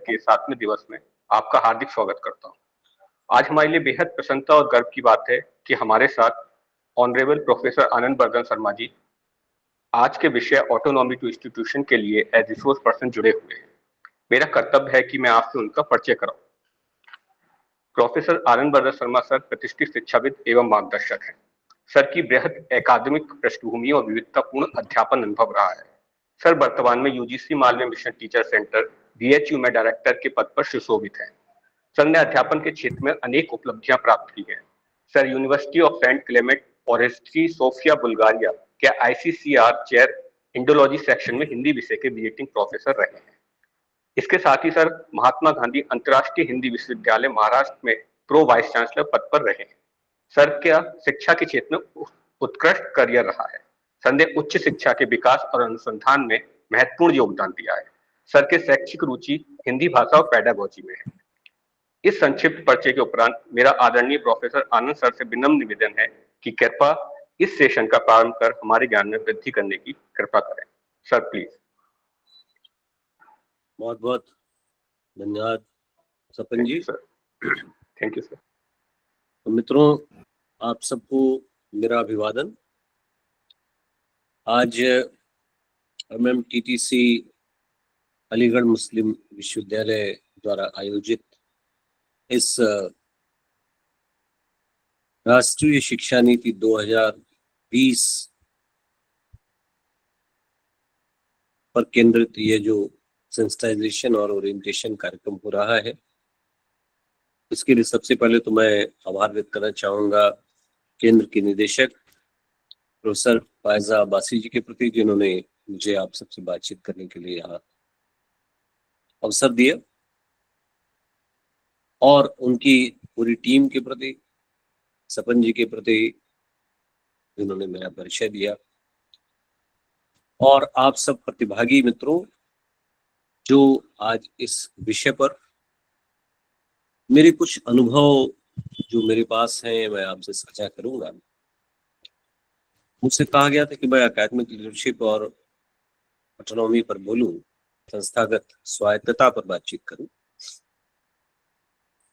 के 7वें दिवस में आपका हार्दिक स्वागत करता हूँ। आज हमारे लिए बेहद प्रसन्नता और गर्व की बात है कि हमारे साथ ऑनरेबल प्रोफेसर आनंद बर्धन शर्मा जी आज के विषय ऑटोनॉमी टू इंस्टीट्यूशन के लिए एज रिसोर्स पर्सन जुड़े हुए हैं। मेरा कर्तव्य है कि मैं आपसे उनका परिचय कराऊं। प्रोफेसर आनंद बर्धन शर्मा सर प्रतिष्ठित शिक्षाविद एवं मार्गदर्शक हैं। सर की बृहद एकाडमिक पृष्ठभूमि और विविधतापूर्ण अध्यापन अनुभव रहा है। सर वर्तमान में यूजीसी मालवे मिशन टीचर सेंटर बीएचयू में डायरेक्टर के पद पर सुशोभित हैं। सर ने अध्यापन के क्षेत्र में अनेक उपलब्धियां प्राप्त की हैं। Sir University of Saint Clement और हिस्ट्री सोफिया बुल्गारिया के आईसीसीआर चेयर इंडोलॉजी सेक्शन में हिंदी विषय के विजिटिंग प्रोफेसर रहे हैं। इसके साथ ही सर महात्मा गांधी अंतर्राष्ट्रीय हिंदी विश्वविद्यालय महाराष्ट्र में प्रो वाइस चांसलर पद पर रहे हैं। सर का शिक्षा के क्षेत्र में उत्कृष्ट करियर रहा है। सर ने उच्च शिक्षा के विकास और अनुसंधान में महत्वपूर्ण योगदान दिया है। सर के शैक्षिक रुचि हिंदी भाषा और पेडागोजी में है। इस संक्षिप्त परिचय के उपरांत मेरा आदरणीय प्रोफेसर आनंद सर से विनम्र निवेदन है कि कृपया इस सेशन का प्रारंभ कर हमारे ज्ञान में वृद्धि करने की कृपा करें। Sir please. बहुत बहुत धन्यवाद Sapan ji. Thank you sir. तो मित्रों, आप सबको मेरा अभिवादन। आज MMTTC अलीगढ़ मुस्लिम विश्वविद्यालय द्वारा आयोजित इस राष्ट्रीय शिक्षा नीति 2020 पर केंद्रित ये जो सेंसिटाइजेशन और ओरिएंटेशन कार्यक्रम हो रहा है, इसके लिए सबसे पहले तो मैं आभार व्यक्त करना चाहूँगा केंद्र के निदेशक प्रोफेसर फायजा अब्बासी जी के प्रति, जिन्होंने मुझे आप सबसे बातचीत करने के लिए यहाँ अवसर दिया, और उनकी पूरी टीम के प्रति, सपन जी के प्रति, जिन्होंने मेरा परिचय दिया, और आप सब प्रतिभागी मित्रों जो आज इस विषय पर मेरे कुछ अनुभव जो मेरे पास हैं मैं आपसे साझा करूंगा। मुझसे कहा गया था कि मैं एकेडमिक लीडरशिप और ऑटोनॉमी पर बोलूं, संस्थागत स्वायत्तता पर बातचीत करूं।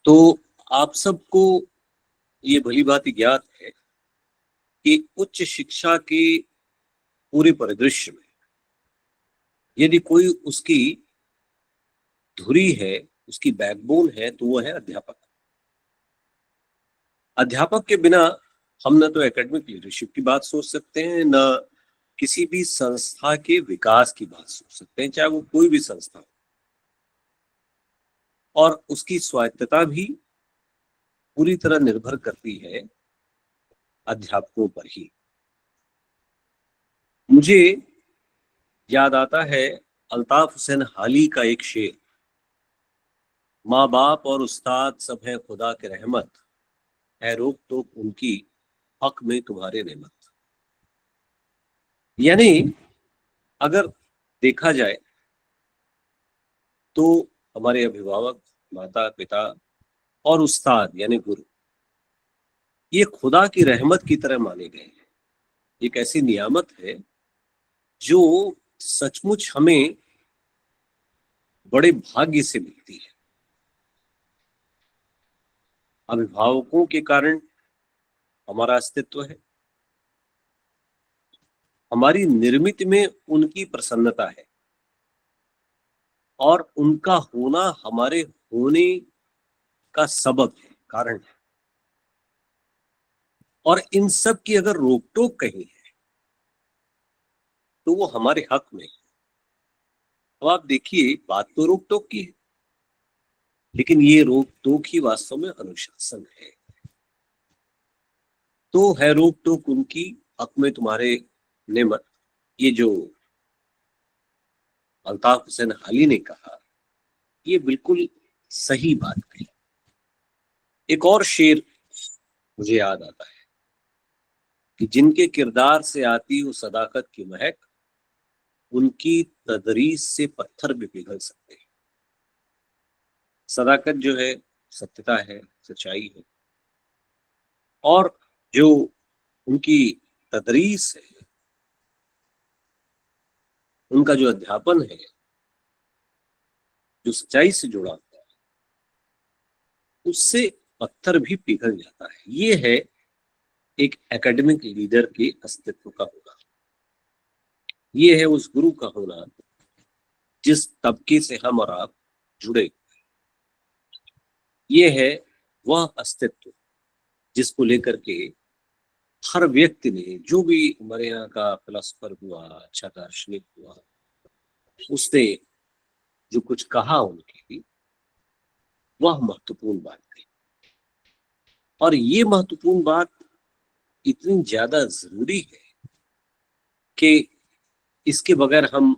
तो आप सबको ये भली भांति ज्ञात है कि उच्च शिक्षा के पूरे परिदृश्य में यदि कोई उसकी धुरी है, उसकी बैकबोन है, तो वो है अध्यापक। अध्यापक के बिना हम न तो एकेडमिक लीडरशिप की बात सोच सकते हैं, न किसी भी संस्था के विकास की बात सोच सकते हैं, चाहे वो कोई भी संस्था हो। और उसकी स्वायत्तता भी पूरी तरह निर्भर करती है अध्यापकों पर ही। मुझे याद आता है अल्ताफ हुसैन हाली का एक शेर, माँ बाप और उस्ताद सब है खुदा के रहमत, है रोक टोक उनकी हक में तुम्हारे नेमत। यानी अगर देखा जाए तो हमारे अभिभावक, माता पिता और उस्ताद यानी गुरु, ये खुदा की रहमत की तरह माने गए हैं। एक ऐसी नियामत है जो सचमुच हमें बड़े भाग्य से मिलती है। अभिभावकों के कारण हमारा अस्तित्व है, हमारी निर्मित में उनकी प्रसन्नता है, और उनका होना हमारे होने का सबब है, कारण है। और इन सब की अगर रोक टोक कहीं है तो वो हमारे हक में है। अब आप देखिए, बात तो रोक टोक की है, लेकिन ये रोक टोक ही वास्तव में अनुशासन है। तो है रोक टोक उनकी हक में तुम्हारे नेमत, ये जो अल्ताफ हुसैन हाली ने कहा, ये बिल्कुल सही बात कही। एक और शेर मुझे याद आता है कि जिनके किरदार से आती हो सदाकत की महक, उनकी तदरीस से पत्थर भी पिघल सकते हैं। सदाकत जो है सत्यता है, सच्चाई है, और जो उनकी तदरीस है, उनका जो अध्यापन है, जो सच्चाई से जुड़ा होता है उससे पत्थर भी पिघल जाता है। ये है एक एकेडमिक लीडर के अस्तित्व का होना, ये है उस गुरु का होना जिस तबके से हम और आप जुड़े, ये है वह अस्तित्व जिसको लेकर के हर व्यक्ति ने, जो भी हमारे यहाँ का फिलोसफर हुआ, अच्छा दार्शनिक हुआ, उसने जो कुछ कहा उनकी, वह महत्वपूर्ण बात थी। और ये महत्वपूर्ण बात इतनी ज्यादा जरूरी है कि इसके बगैर हम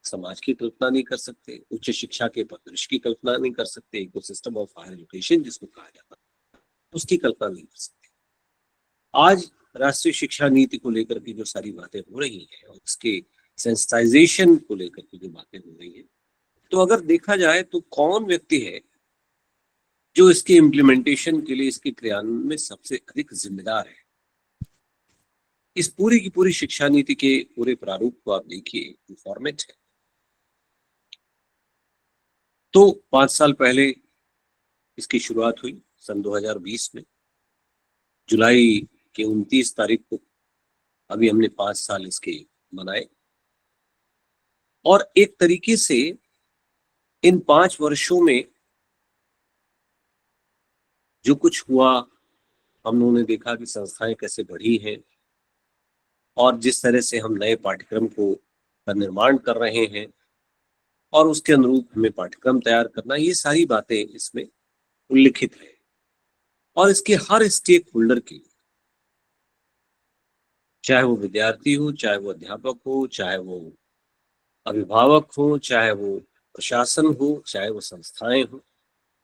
समाज की कल्पना नहीं कर सकते, उच्च शिक्षा के परिदृश्य की कल्पना नहीं कर सकते, इकोसिस्टम ऑफ हायर एजुकेशन जिसको कहा जाता है उसकी कल्पना नहीं कर सकते। आज राष्ट्रीय शिक्षा नीति को लेकर के जो सारी बातें हो रही हैं और उसके सेंसिटाइजेशन को लेकर के जो बातें हो रही हैं, तो अगर देखा जाए तो कौन व्यक्ति है जो इसके इम्प्लीमेंटेशन के लिए, इसके क्रियान्वयन में सबसे अधिक जिम्मेदार है? इस पूरी की पूरी शिक्षा नीति के पूरे प्रारूप को आप देखिए, जो फॉर्मेट है, तो 5 साल पहले इसकी शुरुआत हुई सन 2020 में, जुलाई के 29 तारीख को। अभी हमने 5 साल इसके मनाए और एक तरीके से इन 5 वर्षों में जो कुछ हुआ, हम लोगों ने देखा कि संस्थाएं कैसे बढ़ी हैं और जिस तरह से हम नए पाठ्यक्रम का निर्माण कर रहे हैं और उसके अनुरूप हमें पाठ्यक्रम तैयार करना, ये सारी बातें इसमें उल्लिखित है। और इसके हर स्टेक होल्डर की, चाहे वो विद्यार्थी हो, चाहे वो अध्यापक हो, चाहे वो अभिभावक हो, चाहे वो प्रशासन हो, चाहे वो संस्थाएं हो,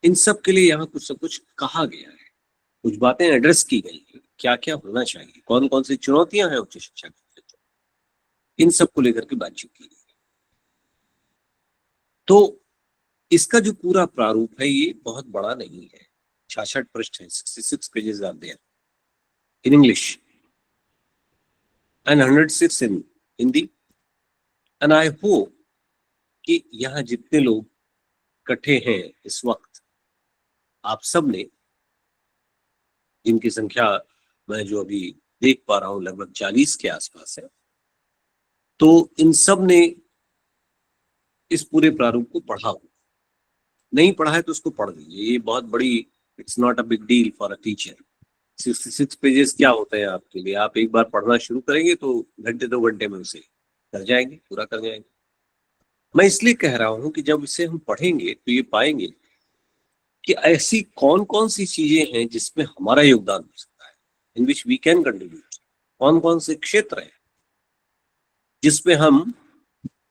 इन सब के लिए यहाँ कुछ न कुछ कहा गया है, कुछ बातें एड्रेस की गई है, क्या क्या होना चाहिए, कौन कौन सी चुनौतियां हैं उच्च शिक्षा के क्षेत्र में, इन सब को लेकर के बातचीत की गई। तो इसका जो पूरा प्रारूप है ये बहुत बड़ा नहीं है, 66 पृष्ठ है, 66 pages are there in English and 106 in Hindi. And I hope कि यहाँ जितने लोग इकट्ठे हैं इस वक्त, आप सब ने, जिनकी संख्या मैं जो अभी देख पा रहा हूं लगभग 40 के आसपास है, तो इन सब ने इस पूरे प्रारूप को पढ़ा हो। नहीं पढ़ा है तो उसको पढ़ लीजिए, ये बहुत बड़ी, it's not a big deal for a teacher. 66 pages क्या होते हैं आपके लिए? आप एक बार पढ़ना शुरू करेंगे तो घंटे 2 घंटे में उसे कर जाएंगे, पूरा कर जाएंगे। मैं इसलिए कह रहा हूं कि जब इसे हम पढ़ेंगे तो ये पाएंगे कि ऐसी कौन कौन सी चीजें हैं जिसमें हमारा योगदान हो सकता है, इन विच वी कैन कंट्रीब्यूट। कौन कौन से क्षेत्र हैं जिसमें हम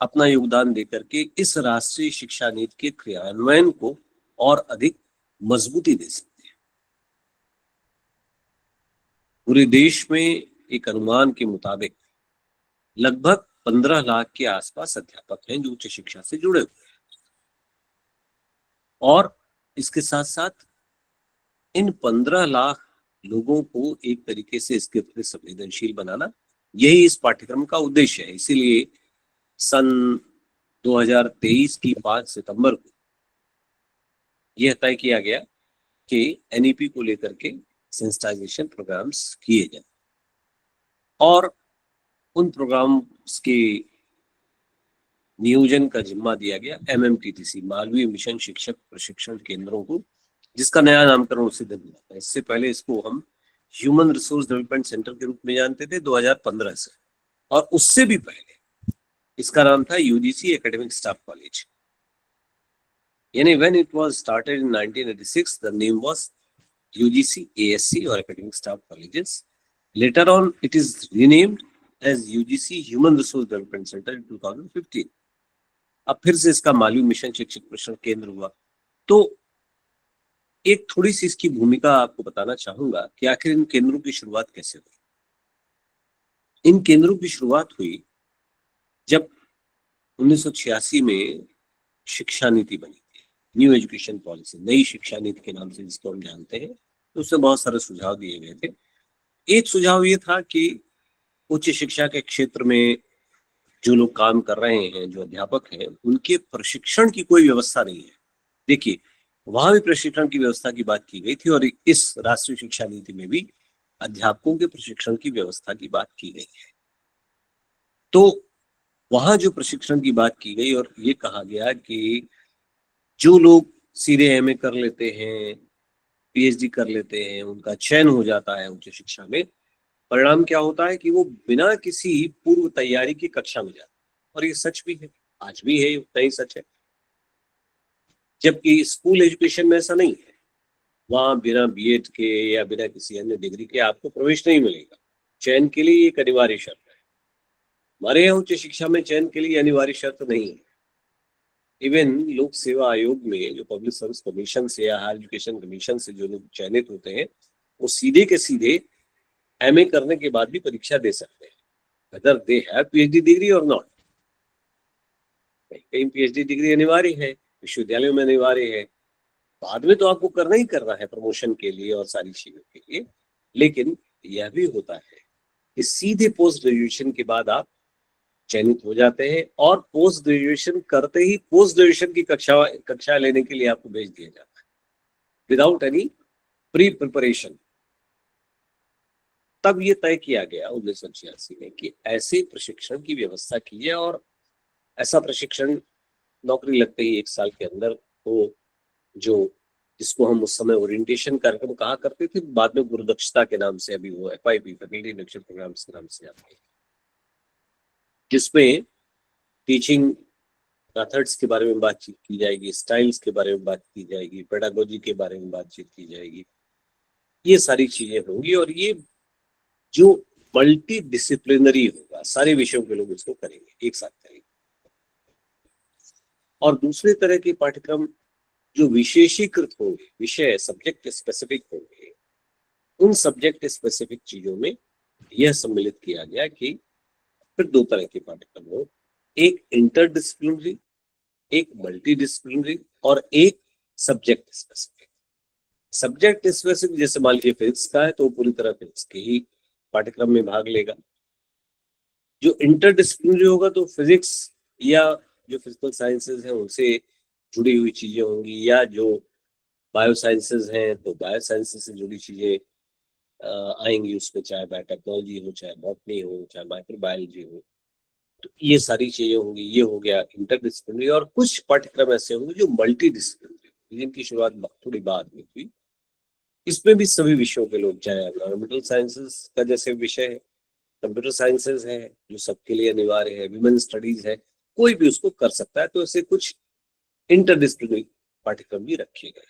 अपना योगदान देकर के इस राष्ट्रीय शिक्षा नीति के क्रियान्वयन को और अधिक मजबूती दे सकते हैं। पूरे देश में एक अनुमान के मुताबिक लगभग 15 लाख के आसपास अध्यापक हैं जो उच्च शिक्षा से जुड़े हुए हैं, और इसके साथ साथ इन 15 लाख लोगों को एक तरीके से इसके प्रति संवेदनशील बनाना, यही इस पाठ्यक्रम का उद्देश्य है। इसीलिए सन 2023 की 5 सितंबर को यह तय किया गया कि एनईपी को लेकर के सेंसिटाइजेशन प्रोग्राम्स किए जाए, और उन प्रोग्राम्स के नियोजन का जिम्मा दिया गया MMTTC, मालवीय मिशन शिक्षक प्रशिक्षण केंद्रों को, जिसका नया नामकरण उसी दिन हुआ था। इससे पहले इसको हम ह्यूमन रिसोर्स डेवलपमेंट सेंटर के रूप में जानते थे 2015 से, और उससे भी पहले इसका नाम था UGC एकेडमिक स्टाफ कॉलेज। यानी when it was started in 1986 the name was UGC ASC और academic staff colleges. Later on it is renamed as UGC human resource development centre in 2015। अब फिर से इसका मालवीय मिशन शिक्षक प्रशिक्षण केंद्र हुआ। तो एक थोड़ी सी इसकी भूमिका आपको बताना चाहूंगा कि आखिर इन केंद्रों की शुरुआत कैसे हुई। इन केंद्रों की शुरुआत हुई जब 1986 में शिक्षा नीति बनी थी, न्यू एजुकेशन पॉलिसी, नई शिक्षा नीति के नाम से जिसको हम जानते हैं। तो उसमें बहुत सारे सुझाव दिए गए थे। एक सुझाव ये था कि उच्च शिक्षा के क्षेत्र में जो लोग काम कर रहे हैं, जो अध्यापक हैं, उनके प्रशिक्षण की कोई व्यवस्था नहीं है। देखिए, वहां भी प्रशिक्षण की व्यवस्था की बात की गई थी और इस राष्ट्रीय शिक्षा नीति में भी अध्यापकों के प्रशिक्षण की व्यवस्था की बात की गई है। तो वहां जो प्रशिक्षण की बात की गई और ये कहा गया कि जो लोग सीधे एमए कर लेते हैं, पीएचडी कर लेते हैं, उनका चयन हो जाता है उच्च शिक्षा में, परिणाम क्या होता है कि वो बिना किसी पूर्व तैयारी की कक्षा में जाते हैं। और ये सच भी है, आज भी है, उतना ही सच है। जबकि स्कूल एजुकेशन में ऐसा नहीं है। वहां बिना बीएड के या बिना किसी अन्य डिग्री के आपको प्रवेश नहीं मिलेगा। चयन के लिए एक अनिवार्य शर्त है। हमारे यहाँ उच्च शिक्षा में चयन के लिए अनिवार्य शर्त नहीं है। इवन लोक सेवा आयोग में जो पब्लिक सर्विस कमीशन से या हायर एजुकेशन कमीशन से जो लोग चयनित होते हैं, वो सीधे के सीधे एमए करने के बाद भी परीक्षा दे सकते हैं, whether they have PhD degree और नॉट। कहीं PhD डिग्री अनिवार्य है, विश्वविद्यालयों में अनिवार्य है, बाद में तो आपको करना ही करना है प्रमोशन के लिए और सारी चीजों के लिए। लेकिन यह भी होता है कि सीधे पोस्ट ग्रेजुएशन के बाद आप चयनित हो जाते हैं और पोस्ट ग्रेजुएशन करते ही पोस्ट ग्रेजुएशन की कक्षा लेने के लिए आपको भेज दिया जाता है विदाउट एनी प्री प्रिपरेशन। तब ये तय किया गया 1986 में कि ऐसे प्रशिक्षण की व्यवस्था की है और ऐसा प्रशिक्षण नौकरी लगते ही 1 साल के अंदर हो, जो जिसको हम उस समय ओरिएंटेशन कार्यक्रम कहा करते थे, बाद में गुरुदक्षता के नाम से अभी वो FIP फैकल्टी इंडक्शन प्रोग्राम के नाम से आते हैं, जिसमें टीचिंग मेथड्स के बारे में बातचीत की जाएगी, स्टाइल्स के बारे में बात की जाएगी, पेडागोजी के बारे में बातचीत की जाएगी। ये सारी चीजें होंगी और ये जो मल्टी डिसिप्लिनरी होगा, सारे विषयों के लोग इसको करेंगे, एक साथ करेंगे। और दूसरे तरह के पाठ्यक्रम जो विशेषीकृत होंगे, विषय सब्जेक्ट स्पेसिफिक होंगे, उन सब्जेक्ट स्पेसिफिक चीजों में यह सम्मिलित किया गया कि फिर 2 तरह के पाठ्यक्रम हो, एक इंटरडिसिप्लिनरी, एक मल्टी डिसिप्लिनरी और एक सब्जेक्ट स्पेसिफिक। सब्जेक्ट स्पेसिफिक जैसे मान लीजिए फिजिक्स का है तो पूरी तरह फिजिक्स के ही पाठ्यक्रम में भाग लेगा। जो इंटरडिसिप्लिनरी होगा तो फिजिक्स या जो फिजिकल साइंसेज हैं उनसे जुड़ी हुई चीजें होंगी, या जो बायो साइंसेज हैं तो बायो साइंसेज से जुड़ी चीजें आएंगी उसमें, चाहे बायोटेक्नोलॉजी हो, चाहे बॉटनी हो, चाहे माइक्रोबायोलॉजी हो। तो ये सारी चीजें होंगी। ये हो गया इंटरडिसिप्लिनरी। और कुछ पाठ्यक्रम ऐसे होंगे जो मल्टी डिसिप्लिनरी, जिनकी शुरुआत थोड़ी बाद में हुई। इसमें भी सभी विषयों के लोग, चाहे एनवायरमेंटल साइंसेस का जैसे विषय है, कंप्यूटर साइंसेज है जो सबके लिए अनिवार्य है, विमेन स्टडीज है, कोई भी उसको कर सकता है। तो ऐसे कुछ इंटरडिसिप्लिनरी पाठ्यक्रम भी रखे गए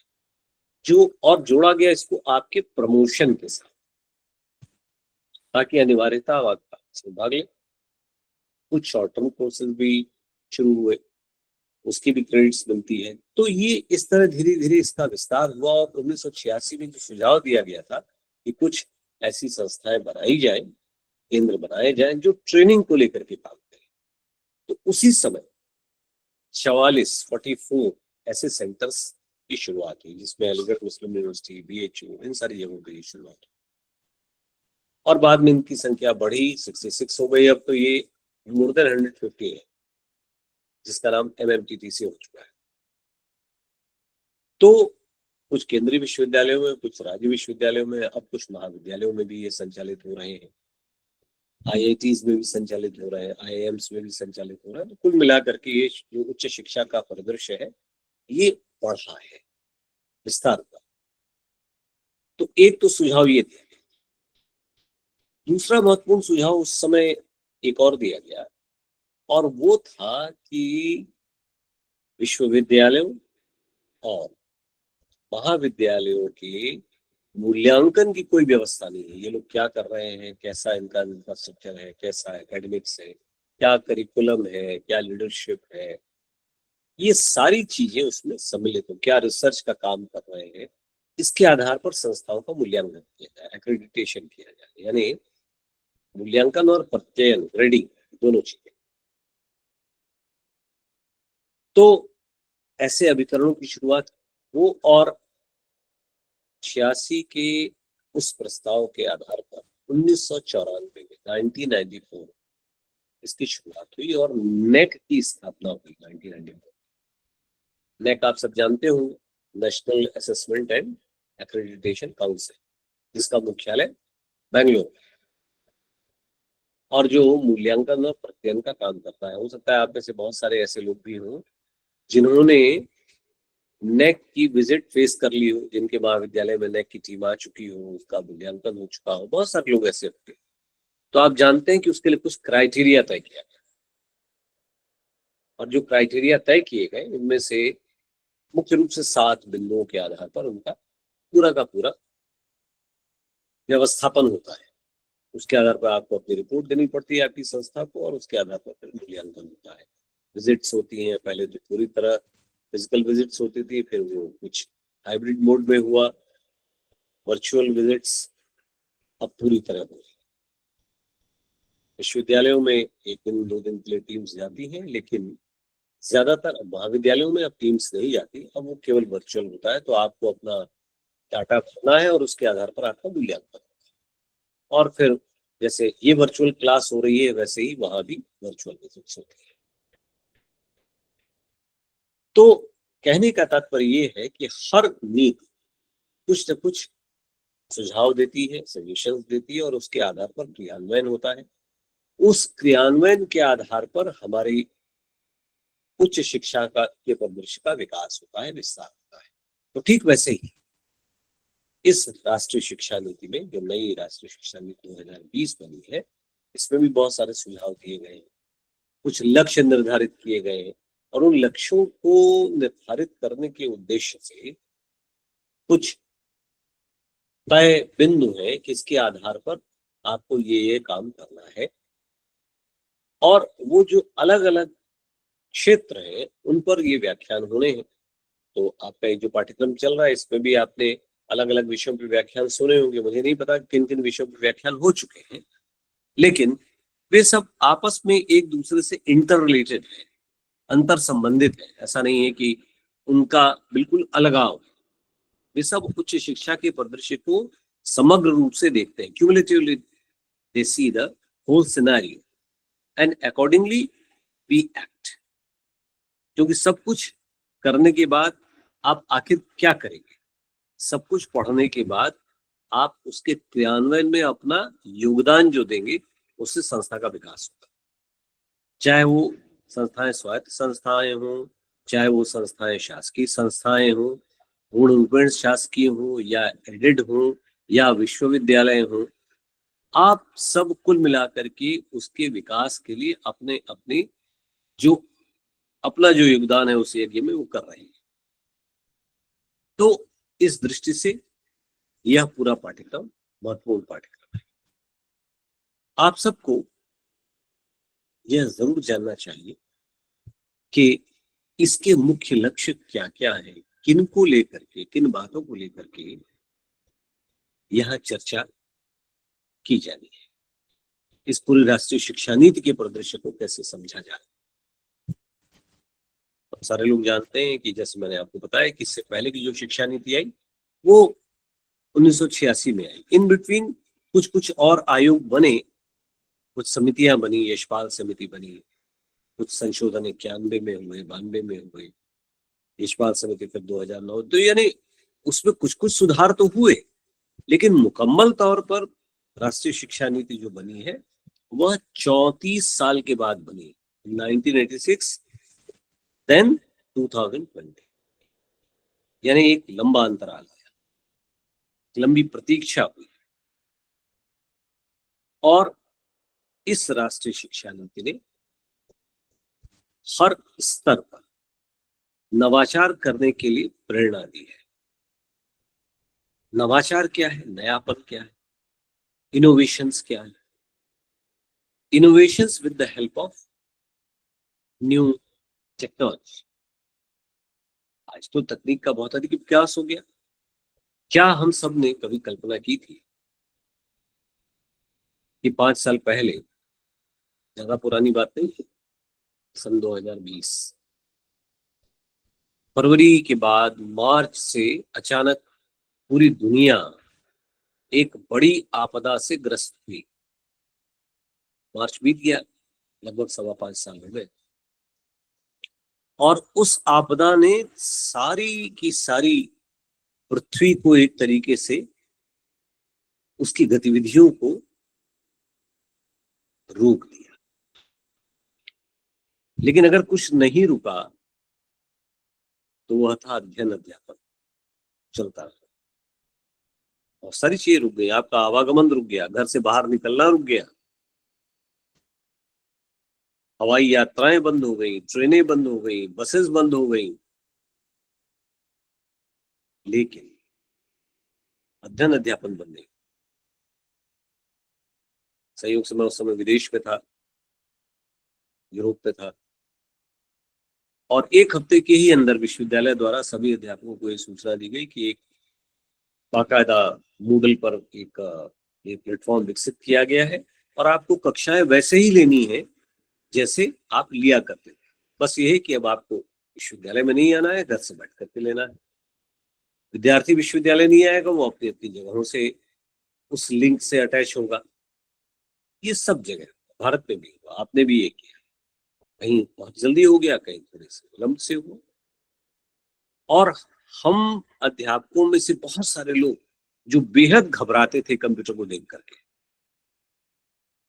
जो और जोड़ा गया इसको आपके प्रमोशन के साथ, ताकि अनिवार्यता आप भाग ले। कुछ शॉर्ट टर्म कोर्सेज भी शुरू हुए, उसकी भी क्रेडिट्स मिलती है। तो ये इस तरह धीरे धीरे इसका विस्तार हुआ और 1986 में जो सुझाव दिया गया था कि कुछ ऐसी संस्थाएं बनाई जाए, केंद्र बनाए जाएं जो ट्रेनिंग को लेकर के काम करें। तो उसी समय 44 ऐसे सेंटर्स की शुरुआत हुई, जिसमें अलीगढ़ मुस्लिम यूनिवर्सिटी, BHU, इन सारी जगहों की शुरुआत हुई। और बाद में इनकी संख्या बढ़ी, 66 हो गई। अब तो ये मोर देन 150 है, जिसका नाम MMTTC हो चुका है। तो कुछ केंद्रीय विश्वविद्यालयों में, कुछ राज्य विश्वविद्यालयों में, अब कुछ महाविद्यालयों में भी ये संचालित हो रहे हैं, IITs में भी संचालित हो रहे हैं, IIMs में भी संचालित हो रहा है। तो कुल मिलाकर के ये जो उच्च शिक्षा का परिदृश्य है ये बढ़ा है, विस्तार हुआ। तो एक तो सुझाव ये दिया गया। दूसरा महत्वपूर्ण सुझाव उस समय एक और दिया गया, और वो था कि विश्वविद्यालयों और महाविद्यालयों के मूल्यांकन की कोई व्यवस्था नहीं है। ये लोग क्या कर रहे हैं, कैसा इनका इंफ्रास्ट्रक्चर है, कैसा एकेडमिक्स है, क्या करिकुलम है, क्या लीडरशिप है, ये सारी चीजें उसमें सम्मिलित हो, क्या रिसर्च का काम कर रहे हैं, इसके आधार पर संस्थाओं का मूल्यांकन किया जाए, एक्रेडिटेशन किया जाए। यानी मूल्यांकन और प्रत्ययन, ग्रेडिंग, दोनों चीजें। तो ऐसे अभिकरणों की शुरुआत हो और 86 के उस प्रस्ताव के आधार पर 1994 में, 1994 इसकी शुरुआत हुई और नेक की स्थापना हुई 1994। नेक आप सब जानते हो, national assessment and accreditation council, जिसका मुख्यालय बेंगलोर और जो मूल्यांकन और प्रत्ययन का काम करता है। हो सकता है आप में से बहुत सारे ऐसे लोग भी हों जिन्होंने नेक की विजिट फेस कर ली हो, जिनके महाविद्यालय में नेक की टीम आ चुकी हो, उसका मूल्यांकन हो चुका हो। बहुत सारे लोग ऐसे होते हैं। तो आप जानते हैं कि उसके लिए कुछ क्राइटेरिया तय किया गया, और जो क्राइटेरिया तय किए गए उनमें से मुख्य रूप से 7 बिंदुओं के आधार पर उनका पूरा का पूरा व्यवस्थापन होता है। उसके आधार पर आपको अपनी रिपोर्ट देनी पड़ती है आपकी संस्था को, और उसके आधार पर फिर मूल्यांकन होता है। विजिट्स होती हैं, पहले तो पूरी तरह फिजिकल विजिट्स होती थी, फिर वो कुछ हाइब्रिड मोड में हुआ, वर्चुअल विजिट्स अब पूरी तरह हो। विश्वविद्यालयों में 1 दिन 2 दिन के लिए टीम्स जाती हैं, लेकिन ज्यादातर महाविद्यालयों में अब टीम्स नहीं जाती, अब वो केवल वर्चुअल होता है। तो आपको अपना डाटा भरना है और उसके आधार पर आपका मूल्यांकन होता है। और फिर जैसे ये वर्चुअल क्लास हो रही है, वैसे ही वहां भी वर्चुअल विजिट्स होती है। तो कहने का तात्पर्य ये है कि हर नीति कुछ न कुछ सुझाव देती है, सजेशंस देती है, और उसके आधार पर क्रियान्वयन होता है। उस क्रियान्वयन के आधार पर हमारी उच्च शिक्षा का के परिदृश्य का विकास होता है, विस्तार होता है। तो ठीक वैसे ही इस राष्ट्रीय शिक्षा नीति में, जो नई राष्ट्रीय शिक्षा नीति 2020 बनी है, इसमें भी बहुत सारे सुझाव दिए गए हैं, कुछ लक्ष्य निर्धारित किए गए हैं, और उन लक्ष्यों को निर्धारित करने के उद्देश्य से कुछ तय बिंदु है कि इसके आधार पर आपको ये काम करना है। और वो जो अलग अलग क्षेत्र है उन पर ये व्याख्यान होने हैं। तो आपका ये जो पाठ्यक्रम चल रहा है, इसमें भी आपने अलग अलग विषयों पर व्याख्यान सुने होंगे। मुझे नहीं पता किन किन विषयों पर व्याख्यान हो चुके हैं, लेकिन वे सब आपस में एक दूसरे से इंटर रिलेटेड है, अंतर संबंधित है। ऐसा नहीं है कि उनका बिल्कुल अलगाव है। वे सब उच्च शिक्षा के परिदृश्य को समग्र रूप से देखते हैं। Cumulatively they see the whole scenario and accordingly we act. क्योंकि सब कुछ करने के बाद आप आखिर क्या करेंगे? सब कुछ पढ़ने के बाद आप उसके क्रियान्वयन में अपना योगदान जो देंगे, उससे संस्था का विकास होगा। चाहे वो संस्थाएं स्वायत्त संस्थाएं हों, चाहे वो संस्थाएं शासकीय संस्थाएं हों, पूर्ण शासकीय हों या एडेड हों या विश्वविद्यालय हों, आप सब कुल मिलाकर के उसके विकास के लिए अपने अपने जो अपना जो योगदान है उस एरिया में वो कर रहे हैं। तो इस दृष्टि से यह पूरा पाठ्यक्रम महत्वपूर्ण पाठ्यक्रम है। आप सबको यह जरूर जानना चाहिए कि इसके मुख्य लक्ष्य क्या क्या है, किन को लेकर के, किन बातों को लेकर के यह चर्चा की जानी है। इस पूरी राष्ट्रीय शिक्षा नीति के परिदृश्य को कैसे समझा जाए। तो सारे लोग जानते हैं कि जैसे मैंने आपको बताया कि इससे पहले की जो शिक्षा नीति आई वो 1986 में आई। इन बिटवीन कुछ कुछ और आयोग बने, कुछ समितियां बनी, यशपाल समिति बनी, कुछ संशोधन 91 में हुए, 92 में हुए, यशपाल समिति फिर 2009। तो यानी उसमें कुछ कुछ सुधार तो हुए, लेकिन मुकम्मल तौर पर राष्ट्रीय शिक्षा नीति जो बनी है वह 34 साल के बाद बनी। 1986 देन 2020, यानी एक लंबा अंतराल आया, लंबी प्रतीक्षा हुई। और इस राष्ट्रीय शिक्षा नीति ने हर स्तर पर नवाचार करने के लिए प्रेरणा दी है। नवाचार क्या है, नयापन क्या है, इनोवेशंस क्या है? Innovations with the help of new technology. आज तो तकनीक का बहुत अधिक विकास हो गया। क्या हम सब ने कभी कल्पना की थी कि 5 साल पहले, ज्यादा पुरानी बात नहीं है, सन 2020 फरवरी के बाद मार्च से अचानक पूरी दुनिया एक बड़ी आपदा से ग्रस्त हुई। मार्च बीत गया, लगभग 5.25 साल हो गए। और उस आपदा ने सारी की सारी पृथ्वी को एक तरीके से उसकी गतिविधियों को रोक दिया। लेकिन अगर कुछ नहीं रुका तो वह था अध्ययन अध्यापन चलता रहा। बहुत सारी चीजें रुक गई, आपका आवागमन रुक गया, घर से बाहर निकलना रुक गया, हवाई यात्राएं बंद हो गई, ट्रेनें बंद हो गई, बसेस बंद हो गई, लेकिन अध्ययन अध्यापन बंद नहीं। संयोग से मैं उस समय विदेश में था, यूरोप में था, और एक हफ्ते के ही अंदर विश्वविद्यालय द्वारा सभी अध्यापकों को ये सूचना दी गई कि एक बाकायदा मूडल पर एक प्लेटफॉर्म विकसित किया गया है और आपको कक्षाएं वैसे ही लेनी है जैसे आप लिया करते थे। बस ये है कि अब आपको विश्वविद्यालय में नहीं आना है, घर से बैठ करके लेना है। विद्यार्थी विश्वविद्यालय नहीं आएगा, वो अपनी अपनी जगहों से उस लिंक से अटैच होगा। ये सब जगह भारत में भी हुआ, आपने भी ये किया। कहीं बहुत जल्दी हो गया, कहीं थोड़े से विलंब से हुआ। और हम अध्यापकों में से बहुत सारे लोग जो बेहद घबराते थे कंप्यूटर को देख करके,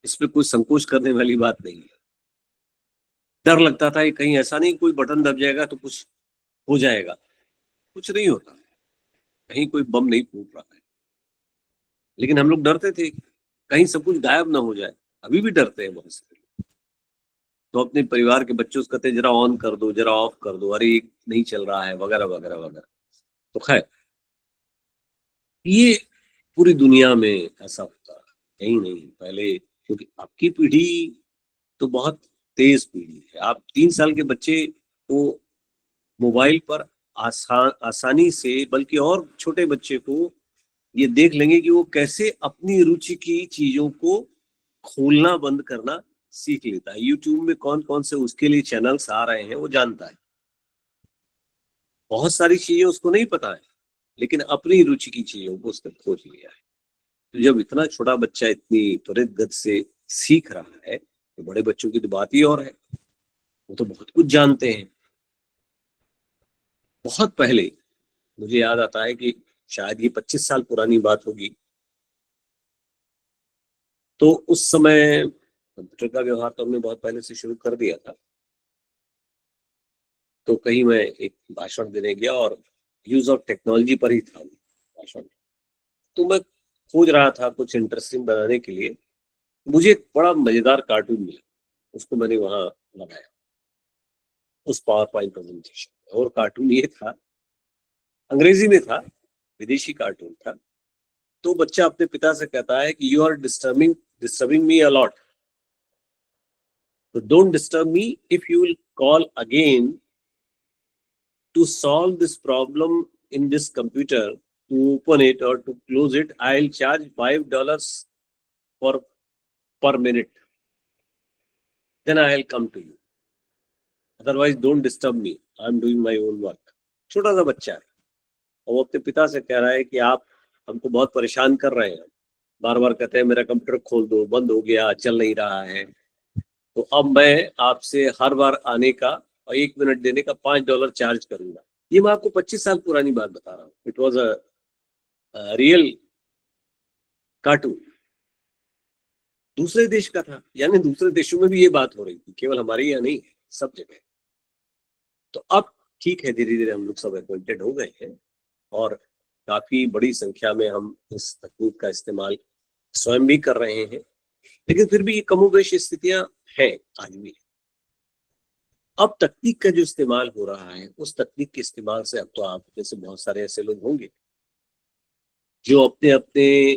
इसमें कोई संकोच करने वाली बात नहीं है। डर लगता था कि कहीं ऐसा नहीं कोई बटन दब जाएगा तो कुछ हो जाएगा। कुछ नहीं होता, कहीं कोई बम नहीं फूट रहा है। लेकिन हम लोग डरते थे कहीं सब कुछ गायब ना हो जाए। अभी भी डरते हैं बहुत से। तो अपने परिवार के बच्चों से कहते हैं जरा ऑन कर दो, जरा ऑफ कर दो, अरे नहीं चल रहा है, वगैरह वगैरह वगैरह। तो खैर, ये पूरी दुनिया में ऐसा होता है, कहीं नहीं पहले, क्योंकि आपकी पीढ़ी तो बहुत तेज पीढ़ी है। आप 3 साल के बच्चे को मोबाइल पर आसानी से, बल्कि और छोटे बच्चे को ये देख लेंगे कि वो कैसे अपनी रुचि की चीजों को खोलना बंद करना सीख लेता है। यूट्यूब में कौन कौन से उसके लिए चैनल्स आ रहे हैं वो जानता है। बहुत सारी चीजें उसको नहीं पता है, लेकिन अपनी रुचि की चीजों को उसने खोज लिया है। तो जब इतना छोटा बच्चा इतनी त्वरित गति से सीख रहा है तो बड़े बच्चों की तो बात ही और है, वो तो बहुत कुछ जानते हैं। बहुत पहले मुझे याद आता है कि शायद ये 25 साल पुरानी बात होगी, तो उस समय कंप्यूटर का व्यवहार तो हमने बहुत पहले से शुरू कर दिया था। तो कहीं मैं एक भाषण देने गया और यूज ऑफ टेक्नोलॉजी पर ही था भाषण। तो मैं खोज रहा था कुछ इंटरेस्टिंग बनाने के लिए। मुझे एक बड़ा मजेदार कार्टून मिला, उसको मैंने वहां लगाया उस पावर पॉइंट प्रेजेंटेशन में। और कार्टून ये था, अंग्रेजी में था, विदेशी कार्टून था। तो बच्चा अपने पिता से कहता है कि you are disturbing me a lot, तो don't disturb me, if you will call again to solve this problem in this computer, to open it or to close it, I'll charge $5 for per minute. Then I'll come to you. Otherwise, don't disturb me. I'm doing my own work. छोटा सा बच्चा है और वो अपने पिता से कह रहा है कि आप हमको बहुत परेशान कर रहे हैं। बार बार कहते हैं मेरा कंप्यूटर खोल दो, बंद हो गया, चल नहीं रहा है। तो अब मैं आपसे हर बार आने का और 1 मिनट देने का $5 चार्ज करूंगा। ये मैं आपको 25 साल पुरानी बात बता रहा हूँ। It was a real cartoon. दूसरे देश का था, यानी दूसरे देशों में भी ये बात हो रही थी, केवल हमारे यहाँ नहीं, सब जगह। तो अब ठीक है, धीरे धीरे हम लोग सब एक्वेंटेड हो गए हैं और काफी बड़ी संख्या में हम इस तकनीक का इस्तेमाल स्वयं भी कर रहे हैं। लेकिन फिर भी ये कमोबेश स्थितियां हैं आज भी। अब तकनीक का जो इस्तेमाल हो रहा है, उस तकनीक के इस्तेमाल से अब तो आप जैसे बहुत सारे ऐसे लोग होंगे जो अपने अपने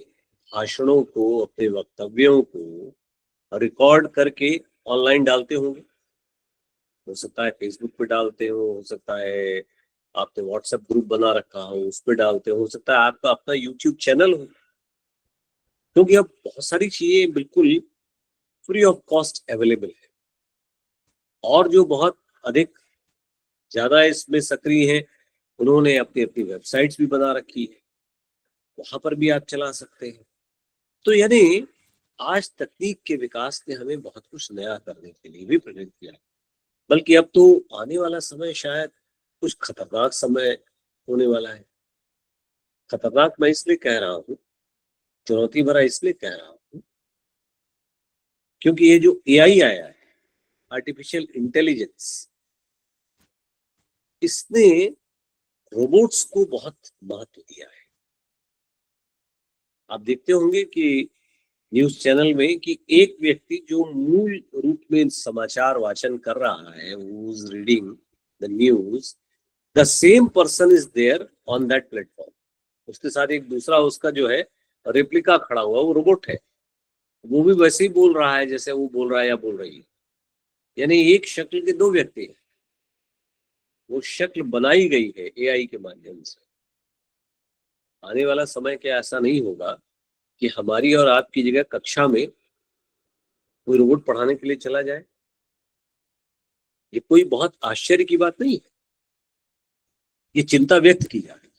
भाषणों को, अपने वक्तव्यों को रिकॉर्ड करके ऑनलाइन डालते होंगे। हो सकता है फेसबुक पे डालते हो सकता है आपने व्हाट्सएप ग्रुप बना रखा हो उस पर डालते हो सकता है आपका अपना यूट्यूब चैनल हो। क्योंकि अब बहुत सारी चीजें बिल्कुल फ्री ऑफ कॉस्ट अवेलेबल है। और जो बहुत अधिक ज्यादा इसमें सक्रिय हैं, उन्होंने अपनी अपनी वेबसाइट्स भी बना रखी है, वहां पर भी आप चला सकते हैं। तो यानी आज तकनीक के विकास ने हमें बहुत कुछ नया करने के लिए भी प्रेरित किया, बल्कि अब तो आने वाला समय शायद कुछ खतरनाक समय होने वाला है। खतरनाक मैं इसलिए कह रहा हूँ, चुनौती भरा इसलिए कह रहा हूँ, क्योंकि ये जो एआई आया है, आर्टिफिशियल इंटेलिजेंस, इसने रोबोट्स को बहुत महत्व दिया है। आप देखते होंगे कि न्यूज चैनल में कि एक व्यक्ति जो मूल रूप में समाचार वाचन कर रहा है, who is reading the news, the same person is there on that platform. उसके साथ एक दूसरा उसका जो है रेप्लिका खड़ा हुआ, वो रोबोट है, वो भी वैसे ही बोल रहा है जैसे वो बोल रहा है या बोल रही है। यानी एक शक्ल के दो व्यक्ति हैं, वो शक्ल बनाई गई है एआई के माध्यम से। आने वाला समय क्या ऐसा नहीं होगा कि हमारी और आपकी जगह कक्षा में कोई रोबोट पढ़ाने के लिए चला जाए? ये कोई बहुत आश्चर्य की बात नहीं है, ये चिंता व्यक्त की जा रही है।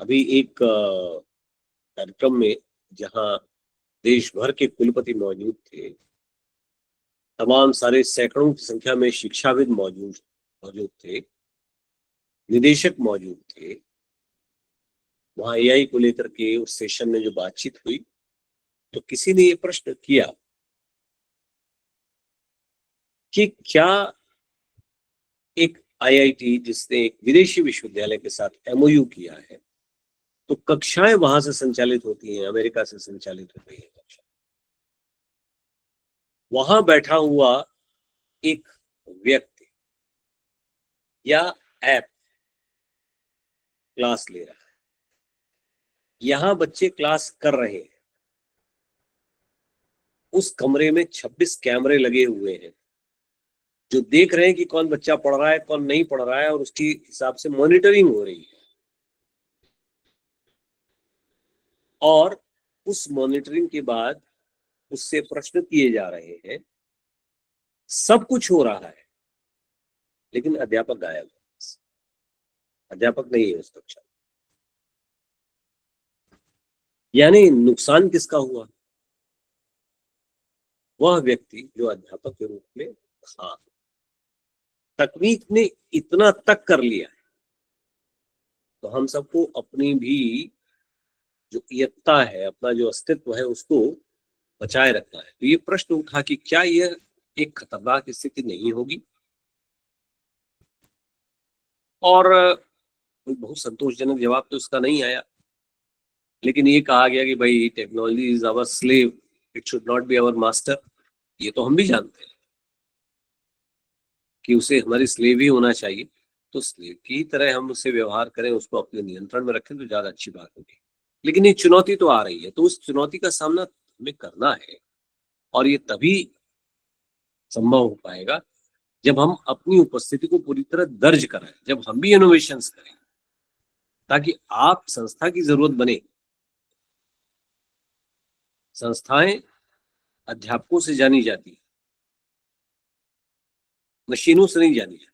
अभी एक कार्यक्रम में जहां देश भर के कुलपति मौजूद थे, तमाम सारे सैकड़ों की संख्या में शिक्षाविद मौजूद थे, निदेशक मौजूद थे, वहां एआई को लेकर के उस सेशन में जो बातचीत हुई, तो किसी ने ये प्रश्न किया कि क्या एक आईआईटी जिसने एक विदेशी विश्वविद्यालय के साथ एमओयू किया है, तो कक्षाएं वहां से संचालित होती हैं, अमेरिका से संचालित हो रही है कक्षा, वहां बैठा हुआ एक व्यक्ति या ऐप क्लास ले रहा है, यहां बच्चे क्लास कर रहे हैं, उस कमरे में 26 कैमरे लगे हुए हैं जो देख रहे हैं कि कौन बच्चा पढ़ रहा है, कौन नहीं पढ़ रहा है, और उसकी हिसाब से मॉनिटरिंग हो रही है। और उस मॉनिटरिंग के बाद उससे प्रश्न किए जा रहे हैं, सब कुछ हो रहा है, लेकिन अध्यापक गायब है, अध्यापक नहीं है उस कक्षा में। यानी नुकसान किसका हुआ? वह व्यक्ति जो अध्यापक के रूप में था। तकनीक ने इतना तक कर लिया, तो हम सबको अपनी भी जो एकता है, अपना जो अस्तित्व है, उसको बचाए रखना है। तो ये प्रश्न उठा कि क्या यह एक खतरनाक स्थिति नहीं होगी? और कोई बहुत संतोषजनक जवाब तो इसका नहीं आया, लेकिन ये कहा गया कि भाई technology is our slave, it should not be our master. ये तो हम भी जानते हैं कि उसे हमारी स्लेव ही होना चाहिए, तो स्लेव की तरह हम उससे व्यवहार करें, उसको अपने नियंत्रण में रखें, तो ज्यादा अच्छी बात होगी। लेकिन ये चुनौती तो आ रही है, तो उस चुनौती का सामना हमें करना है, और ये तभी संभव हो पाएगा जब हम अपनी उपस्थिति को पूरी तरह दर्ज कराएं, जब हम भी इनोवेशंस करें, ताकि आप संस्था की जरूरत बने। संस्थाएं अध्यापकों से जानी जाती है, मशीनों से नहीं जानी जाती।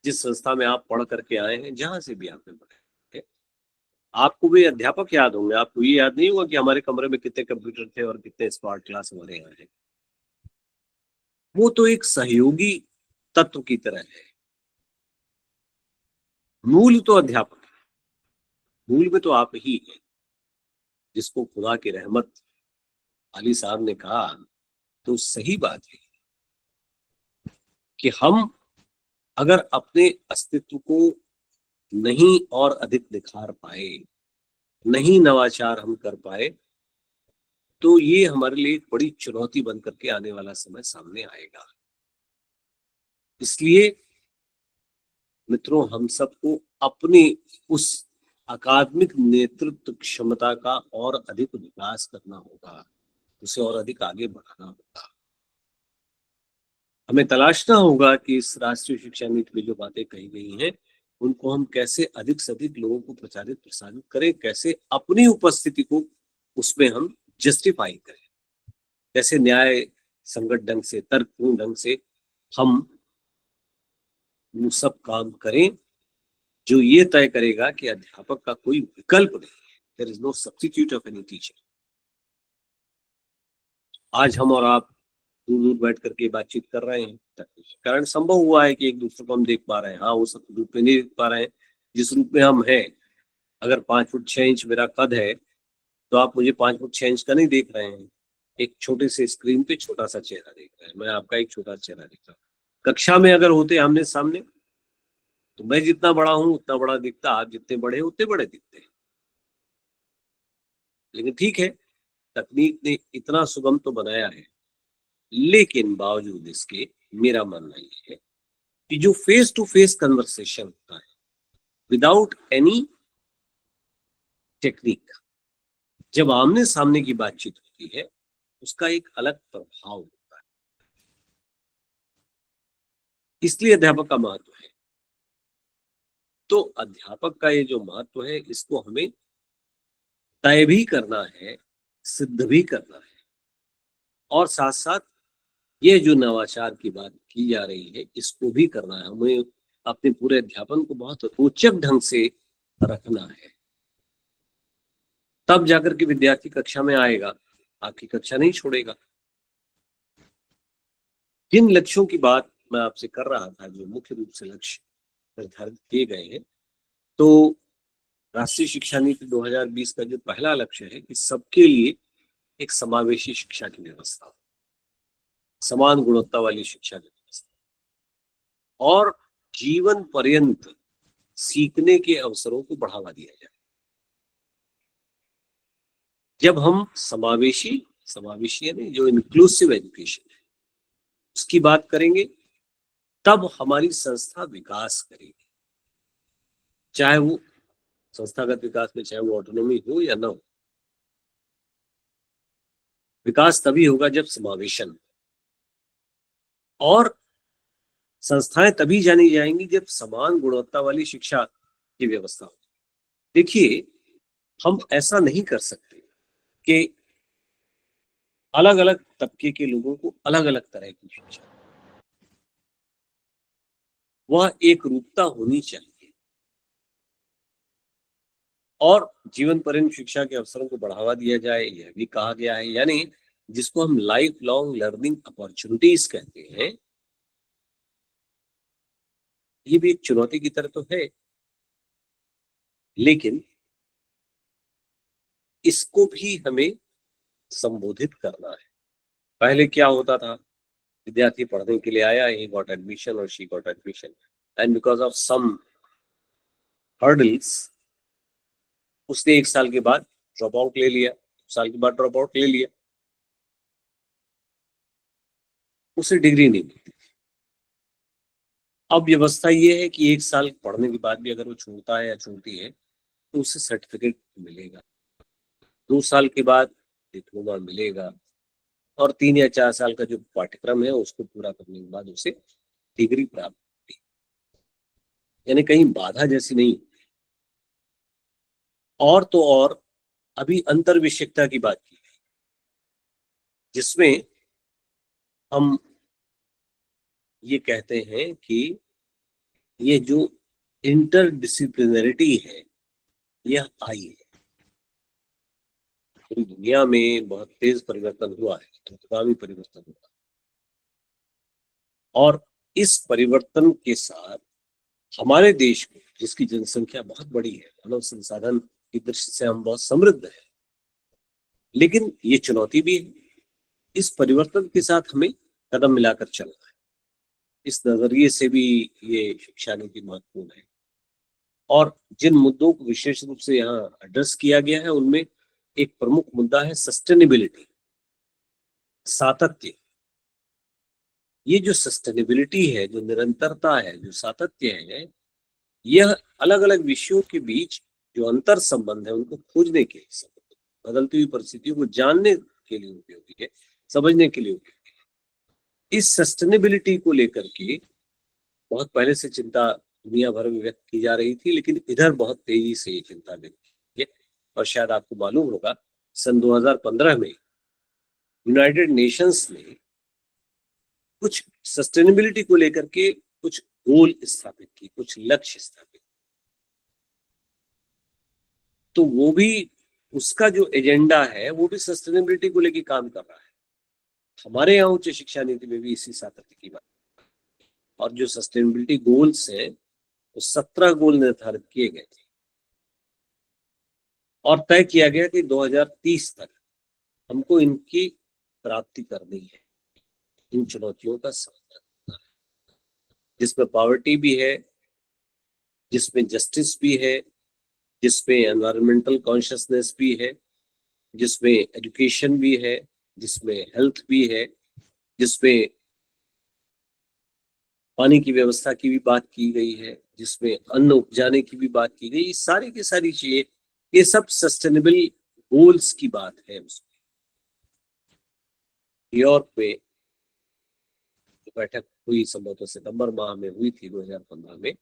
जिस संस्था में आप पढ़ करके आए हैं, जहां से भी आपने पढ़े, आपको भी अध्यापक याद होंगे, आपको ये याद नहीं होगा कि हमारे कमरे में कितने कंप्यूटर थे और कितने स्मार्ट क्लास हमारे यहाँ है। वो तो एक सहयोगी तत्व की तरह है। मूल तो अध्यापक है, मूल में तो आप ही है, जिसको खुदा की रहमत अली साहब ने कहा, तो सही बात है कि हम अगर अपने अस्तित्व को नहीं और अधिक निखार पाए, नहीं नवाचार हम कर पाए, तो ये हमारे लिए एक बड़ी चुनौती बन करके आने वाला समय सामने आएगा। इसलिए मित्रों, हम सबको अपनी उस अकादमिक नेतृत्व क्षमता का और अधिक विकास करना होगा, उसे और अधिक आगे बढ़ाना होगा। हमें तलाशना होगा कि इस राष्ट्रीय शिक्षा नीति में जो बातें कही गई हैं, उनको हम कैसे अधिक से अधिक लोगों को प्रचारित प्रसारित करें, कैसे अपनी उपस्थिति को उसमें हम जस्टिफाई करें, कैसे न्याय संगत ढंग से, तर्कपूर्ण ढंग से हम वो सब काम करें जो ये तय करेगा कि अध्यापक का कोई विकल्प नहीं है, there is no substitute of any teacher. आज हम और आप दूर दूर बैठ करके बातचीत कर रहे हैं, कारण संभव हुआ है कि एक दूसरे को हम देख पा रहे हैं। हाँ, उस रूप में नहीं देख पा रहे हैं जिस रूप में हम हैं। अगर 5 फुट 6 इंच मेरा कद है तो आप मुझे 5 फुट 6 इंच का नहीं देख रहे हैं, एक छोटे से स्क्रीन पे छोटा सा चेहरा देख रहे हैं, मैं आपका एक छोटा चेहरा देख रहा हूँ। कक्षा में अगर होते आमने सामने तो मैं जितना बड़ा हूं उतना बड़ा दिखता, आप जितने बड़े हैं उतने बड़े दिखते हैं। लेकिन ठीक है, तकनीक ने इतना सुगम तो बनाया है, लेकिन बावजूद इसके मेरा मानना ये है कि जो फेस टू फेस कन्वर्सेशन होता है विदाउट एनी टेक्निक, जब आमने सामने की बातचीत होती है उसका एक अलग प्रभाव होता है। इसलिए अध्यापक का महत्व है। तो अध्यापक का ये जो महत्व है इसको हमें तय भी करना है, सिद्ध भी करना है, और साथ साथ ये जो नवाचार की बात की जा रही है इसको भी करना है। हमें अपने पूरे अध्यापन को बहुत रोचक ढंग से रखना है, तब जाकर के विद्यार्थी कक्षा में आएगा, आपकी कक्षा नहीं छोड़ेगा। जिन लक्ष्यों की बात मैं आपसे कर रहा था, जो मुख्य रूप से लक्ष्य निर्धारित किए गए हैं, तो राष्ट्रीय शिक्षा नीति 2020 का जो पहला लक्ष्य है कि सबके लिए एक समावेशी शिक्षा की व्यवस्था, समान गुणवत्ता वाली शिक्षा की व्यवस्था और जीवन पर्यंत सीखने के अवसरों को बढ़ावा दिया जाए। जब हम समावेशी यानी जो इंक्लूसिव एजुकेशन है उसकी बात करेंगे, तब हमारी संस्था विकास करेगी। चाहे वो संस्थागत विकास में, चाहे वो ऑटोनॉमी हो या ना हो, विकास तभी होगा जब समावेशन, और संस्थाएं तभी जानी जाएंगी जब समान गुणवत्ता वाली शिक्षा की व्यवस्था हो। देखिए, हम ऐसा नहीं कर सकते कि अलग अलग तबके के लोगों को अलग अलग तरह की शिक्षा, वह एक रूपता होनी चाहिए। और जीवन पर्यंत शिक्षा के अवसरों को बढ़ावा दिया जाए, यह भी कहा गया है, यानी जिसको हम लाइफ लॉन्ग लर्निंग अपॉर्चुनिटीज कहते हैं। ये भी एक चुनौती की तरह तो है, लेकिन इसको भी हमें संबोधित करना है। पहले क्या होता था, विद्यार्थी पढ़ने के लिए आया, ही गॉट एडमिशन और she got admission, and because of some hurdles उसने 1 साल के बाद ड्रॉप आउट ले लिया, 1 साल के बाद ड्रॉप आउट ले लिया, उसे डिग्री नहीं मिलती। अब व्यवस्था ये है कि 1 साल पढ़ने के बाद भी अगर वो छोड़ता है या छोड़ती है तो उसे सर्टिफिकेट मिलेगा, 2 साल के बाद डिप्लोमा मिलेगा, और 3 या 4 साल का जो पाठ्यक्रम है उसको पूरा करने के बाद उसे डिग्री प्राप्त होती है। यानी कहीं बाधा जैसी नहीं। और तो और अभी अंतर विषयकता की बात की गई, जिसमें हम ये कहते हैं कि ये जो इंटर डिसिप्लिनरिटी है यह आई है। पूरी दुनिया में बहुत तेज परिवर्तन हुआ है, द्रुतगामी परिवर्तन हुआ, और इस परिवर्तन के साथ हमारे देश में, जिसकी जनसंख्या बहुत बड़ी है, मानव संसाधन की दृष्टि से हम बहुत समृद्ध हैं, लेकिन ये चुनौती भी है। इस परिवर्तन के साथ हमें कदम मिलाकर चलना है। इस नजरिए से भी ये शिक्षा नीति महत्वपूर्ण है। और जिन मुद्दों को विशेष रूप से यहाँ एड्रेस किया गया है उनमें एक प्रमुख मुद्दा है सस्टेनेबिलिटी, सातत्य। ये जो सस्टेनेबिलिटी है, जो निरंतरता है, जो सातत्य है, यह अलग अलग विषयों के बीच जो अंतर संबंध है उनको खोजने के लिए, बदलती हुई परिस्थितियों को जानने के लिए उपयोगी है, समझने के लिए उपयोगी है। इस सस्टेनेबिलिटी को लेकर के बहुत पहले से चिंता दुनिया भर में व्यक्त की जा रही थी, लेकिन इधर बहुत तेजी से ये चिंता व्यक्त की है। और शायद आपको मालूम होगा, सन 2015 में यूनाइटेड नेशंस ने कुछ सस्टेनेबिलिटी को लेकर के कुछ गोल स्थापित की, कुछ लक्ष्य स्थापित, तो वो भी, उसका जो एजेंडा है वो भी सस्टेनेबिलिटी को लेकर काम कर रहा है। हमारे यहाँ उच्च शिक्षा नीति में भी इसी सातत्य की बात, और जो सस्टेनेबिलिटी गोल्स है तो 17 गोल निर्धारित किए गए थे और तय किया गया कि 2030 तक हमको इनकी प्राप्ति करनी है, इन चुनौतियों का सामना करना है, जिसमें पॉवर्टी भी है, जिसमें जस्टिस भी है, जिसमें एनवायरमेंटल कॉन्शियसनेस भी है, जिसमें एजुकेशन भी है, जिसमें हेल्थ भी है, जिसमें पानी की व्यवस्था की भी बात की गई है, जिसमें अन्न उपजाने की भी बात की गई। सारी की सारी चीजें, ये सब सस्टेनेबल गोल्स की बात है। उसमें न्यूयॉर्क में बैठक हुई, संभवतः सितंबर माह में हुई थी 2015 में,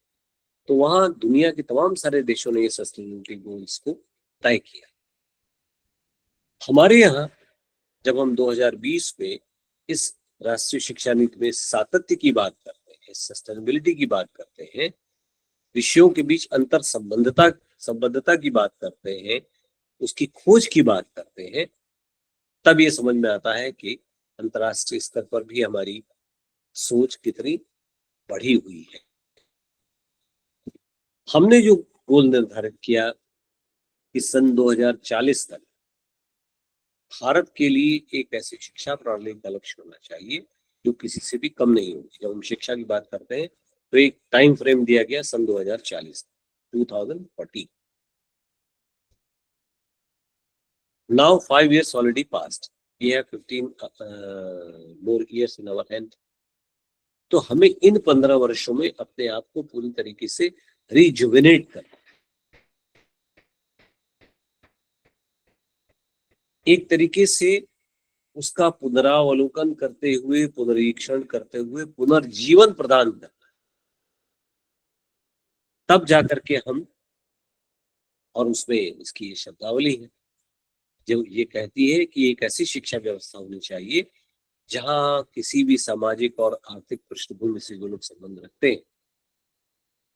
तो वहां दुनिया के तमाम सारे देशों ने ये सस्टेनेबिलिटी गोल्स को तय किया। हमारे यहाँ जब हम 2020 में इस राष्ट्रीय शिक्षा नीति में सातत्य की बात करते हैं, सस्टेनेबिलिटी की बात करते हैं, विषयों के बीच अंतर संबद्धता की बात करते हैं, उसकी खोज की बात करते हैं, तब ये समझ में आता है कि अंतर्राष्ट्रीय स्तर पर भी हमारी सोच कितनी बढ़ी हुई है। हमने जो गोल निर्धारित किया कि सन 2040 तक भारत के लिए एक ऐसी शिक्षा प्रणाली का लक्ष्य होना चाहिए जो किसी से भी कम नहीं होगी। जब हम शिक्षा की बात करते हैं तो एक टाइम फ्रेम दिया गया सन 2040, 2040। Now 5 years already passed. We have 15 more years in our hand. तो हमें इन 15 वर्षों में अपने आप को पूरी तरीके से रिजुविनेट करना, एक तरीके से उसका पुनरावलोकन करते हुए, पुनरीक्षण करते हुए पुनर्जीवन प्रदान करना, तब जाकर के हम, और उसमें इसकी शब्दावली है जो ये कहती है कि एक ऐसी शिक्षा व्यवस्था होनी चाहिए जहां किसी भी सामाजिक और आर्थिक पृष्ठभूमि से जो लोग संबंध रखते हैं,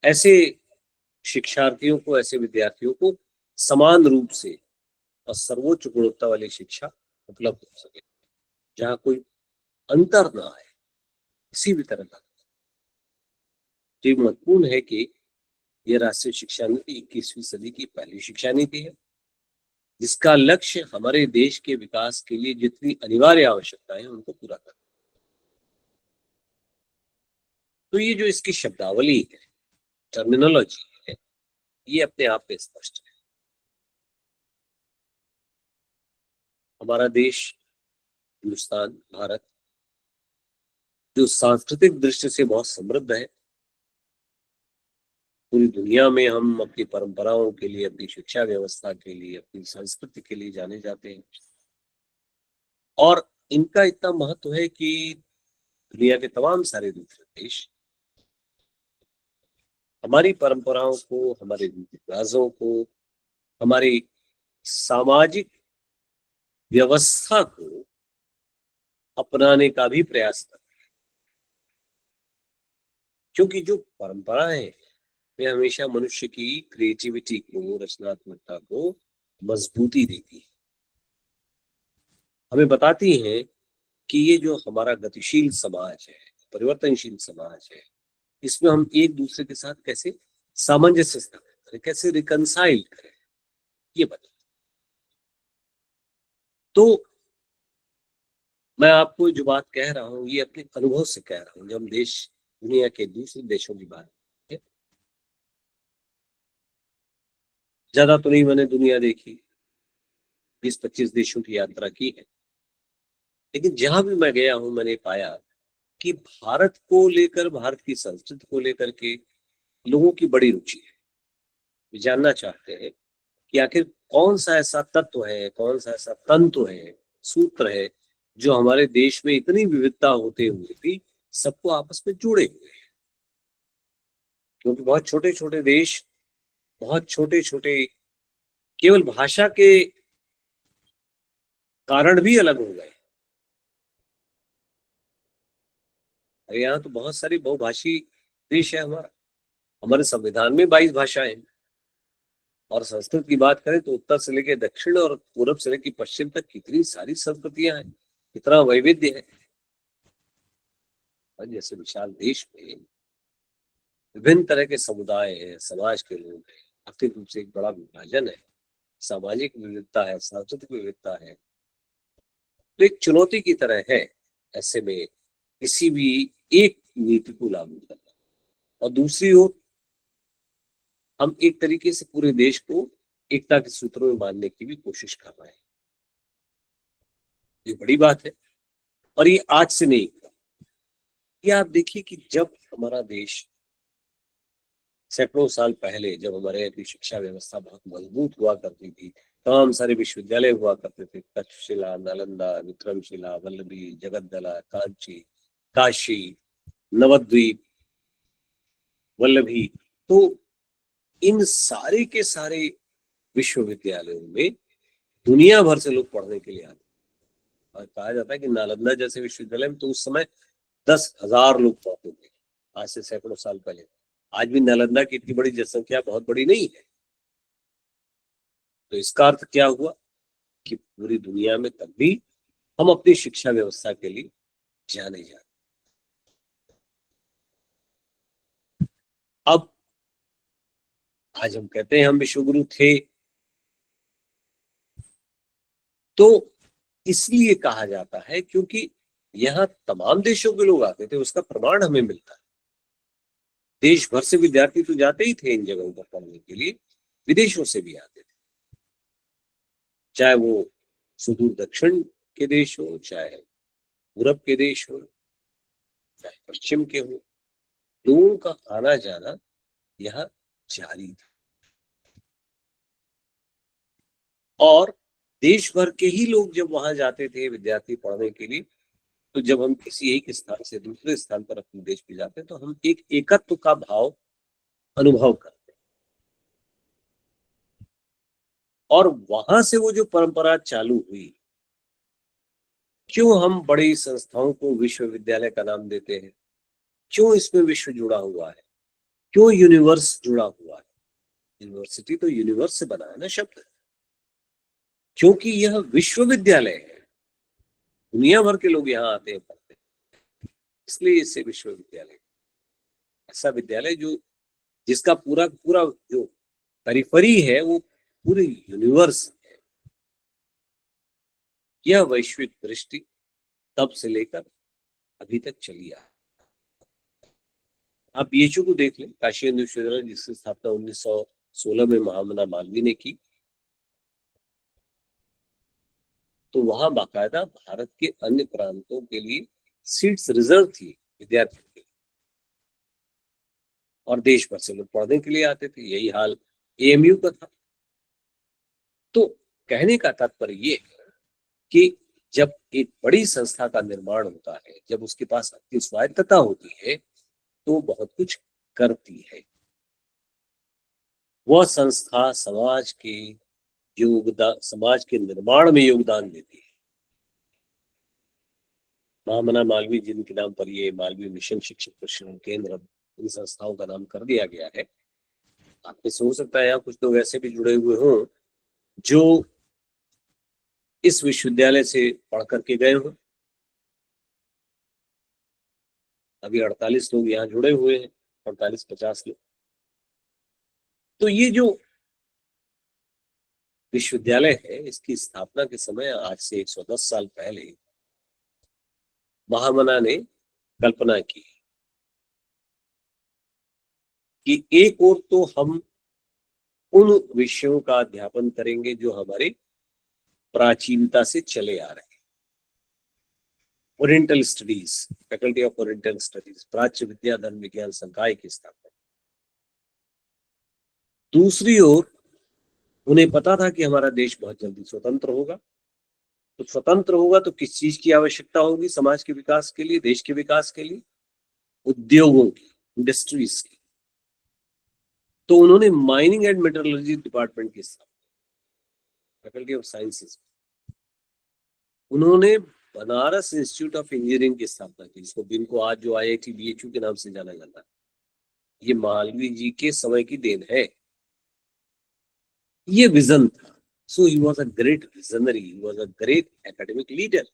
ऐसे शिक्षार्थियों को, ऐसे विद्यार्थियों को समान रूप से और सर्वोच्च गुणवत्ता वाली शिक्षा उपलब्ध हो सके, जहां कोई अंतर ना आए किसी भी तरह का। ये महत्वपूर्ण है कि यह राष्ट्रीय शिक्षा नीति 21वीं सदी की पहली शिक्षा नीति है जिसका लक्ष्य हमारे देश के विकास के लिए जितनी अनिवार्य आवश्यकताएं हैं उनको पूरा करना। तो ये जो इसकी शब्दावली है, टर्मिनोलॉजी है, ये अपने आप में स्पष्ट है। हमारा देश हिंदुस्तान, भारत, जो सांस्कृतिक दृष्टि से बहुत समृद्ध है, पूरी दुनिया में हम अपनी परंपराओं के लिए, अपनी शिक्षा व्यवस्था के लिए, अपनी संस्कृति के लिए जाने जाते हैं, और इनका इतना महत्व है कि दुनिया के तमाम सारे दूसरे देश हमारी परंपराओं को, हमारे रीति रिवाजों को, हमारी सामाजिक व्यवस्था को अपनाने का भी प्रयास करते हैं, क्योंकि जो परंपराएं हैं वे हमेशा मनुष्य की क्रिएटिविटी को, रचनात्मकता को मजबूती देती है, हमें बताती हैं कि ये जो हमारा गतिशील समाज है, परिवर्तनशील समाज है, इसमें हम एक दूसरे के साथ कैसे सामंजस्य स्थापित करें, कैसे रिकंसाइल करें, ये बता। तो मैं आपको जो बात कह रहा हूं ये अपने अनुभव से कह रहा हूं। जब हम दुनिया के दूसरे देशों की बात है, ज्यादा तो नहीं मैंने दुनिया देखी, 20-25 देशों की यात्रा की है, लेकिन जहां भी मैं गया हूं मैंने पाया कि भारत को लेकर, भारत की संस्कृति को लेकर के लोगों की बड़ी रुचि है। वे जानना चाहते हैं कि आखिर कौन सा ऐसा तत्व है, कौन सा ऐसा तंतु है, सूत्र है जो हमारे देश में इतनी विविधता होते हुए भी सबको आपस में जोड़े हुए हैं। क्योंकि बहुत छोटे छोटे देश, बहुत छोटे छोटे, केवल भाषा के कारण भी अलग हो गए। यहाँ तो बहुत सारी बहुभाषी देश है हमारा। हमारे संविधान में 22 भाषाएं हैं, और संस्कृत की बात करें तो उत्तर से लेकर दक्षिण और पूर्व से लेकर पश्चिम तक कितनी सारी संस्कृतियां हैं। कितना वैविध्य है। और जैसे विशाल देश में विभिन्न तरह के समुदाय हैं, समाज के लोग हैं, आर्थिक रूप से एक बड़ा विभाजन है, सामाजिक विविधता है, सांस्कृतिक विविधता है, तो एक चुनौती की तरह है ऐसे में किसी भी एक नीति को लागू करना। और दूसरी ओर हम एक तरीके से पूरे देश को एकता के सूत्रों में बांधने की भी कोशिश कर रहे हैं। ये बड़ी बात है और ये आज से नहीं हुआ। ये आप देखिए कि जब हमारा देश सैकड़ों साल पहले, जब हमारे यहाँ की शिक्षा व्यवस्था बहुत मजबूत हुआ करती थी, तमाम सारे विश्वविद्यालय हुआ करते थे, तक्षशिला, नालंदा, विक्रमशिला, वल्लभी, जगद्दला, कांची, काशी, नवद्वीप, वल्लभी, तो इन सारे के सारे विश्वविद्यालयों में दुनिया भर से लोग पढ़ने के लिए आते। और कहा जाता है कि नालंदा जैसे विश्वविद्यालय में तो उस समय 10,000 लोग पढ़ते थे, आज से सैकड़ों साल पहले। आज भी नालंदा की इतनी बड़ी जनसंख्या बहुत बड़ी नहीं है। तो इसका अर्थ क्या हुआ कि पूरी दुनिया में तब भी हम अपनी शिक्षा व्यवस्था के लिए जाने जाते। अब आज हम कहते हैं हम विश्वगुरु थे, तो इसलिए कहा जाता है क्योंकि यहाँ तमाम देशों के लोग आते थे, उसका प्रमाण हमें मिलता है। देश भर से विद्यार्थी तो जाते ही थे इन जगहों पर पढ़ने के लिए, विदेशों से भी आते थे, चाहे वो सुदूर दक्षिण के देश हो, चाहे पूरब के देश हो, चाहे पश्चिम के हो, लोगों का आना जाना यहाँ जारी था। और देश भर के ही लोग जब वहां जाते थे विद्यार्थी पढ़ने के लिए, तो जब हम किसी एक स्थान से दूसरे स्थान पर अपने देश में जाते हैं तो हम एक एकत्व का भाव अनुभव करते हैं। और वहां से वो जो परंपरा चालू हुई, क्यों हम बड़ी संस्थाओं को विश्वविद्यालय का नाम देते हैं, क्यों इसमें विश्व जुड़ा हुआ है, क्यों यूनिवर्स जुड़ा हुआ है। यूनिवर्सिटी तो यूनिवर्स से बना है ना शब्द, क्योंकि यह विश्वविद्यालय है, दुनिया भर के लोग यहाँ आते हैं पढ़ते हैं, इसलिए इसे विश्वविद्यालय। ऐसा विद्यालय जो जिसका पूरा पूरा जो परिफरी है वो पूरे यूनिवर्स है। यह वैश्विक दृष्टि तब से लेकर अभी तक चली आ। आप बीएचयू को देख लें, काशी हिंदू विश्वविद्यालय, जिसकी स्थापना 1916 में महामना मालवीय ने की, तो वहां बाकायदा भारत के अन्य प्रांतों के लिए सीट्स रिजर्व थी विद्यार्थियों के लिए, और देश भर से लोग पढ़ने के लिए आते थे। यही हाल एएमयू का था। तो कहने का तात्पर्य ये है कि जब एक बड़ी संस्था का निर्माण होता है, जब उसके पास अपनी स्वायत्तता होती है, तो बहुत कुछ करती है। वह संस्था समाज के योगदान, समाज के निर्माण में योगदान देती है। महामना मालवीय जिनके नाम पर ये मालवीय मिशन शिक्षक प्रशिक्षण केंद्र, इन संस्थाओं का नाम कर दिया गया है। आपने सोच सकता है यहाँ कुछ लोग ऐसे भी जुड़े हुए हों जो इस विश्वविद्यालय से पढ़ करके गए हों। अभी 48 लोग यहाँ जुड़े हुए हैं, 48-50 लोग। तो ये जो विश्वविद्यालय है, इसकी स्थापना के समय आज से 110 साल पहले महामना ने कल्पना की कि एक ओर तो हम उन विषयों का अध्यापन करेंगे जो हमारे प्राचीनता से चले आ रहे हैं। Oriental studies, faculty of oriental studies, प्राच्य विद्या धर्म विज्ञान संकाय की स्थापना। दूसरी ओर उन्हें पता था कि हमारा देश बहुत जल्दी स्वतंत्र होगा। तो स्वतंत्र होगा तो किस चीज की आवश्यकता होगी समाज के विकास के लिए, देश के विकास के लिए? उद्योगों की, इंडस्ट्रीज की। तो उन्होंने माइनिंग एंड मेटलर्जी डिपार्टमेंट की स्थापना, फैकल्टी ऑफ साइंसेस। उन्होंने बनारस इंस्टीट्यूट ऑफ इंजीनियरिंग की स्थापना की, जिसको जिनको आज जो आईआईटी बीएचयू के नाम से जाना जाता है। ये मालवीय जी के समय की देन है। ये विजन था। So he was a great visionary, he was a great academic leader.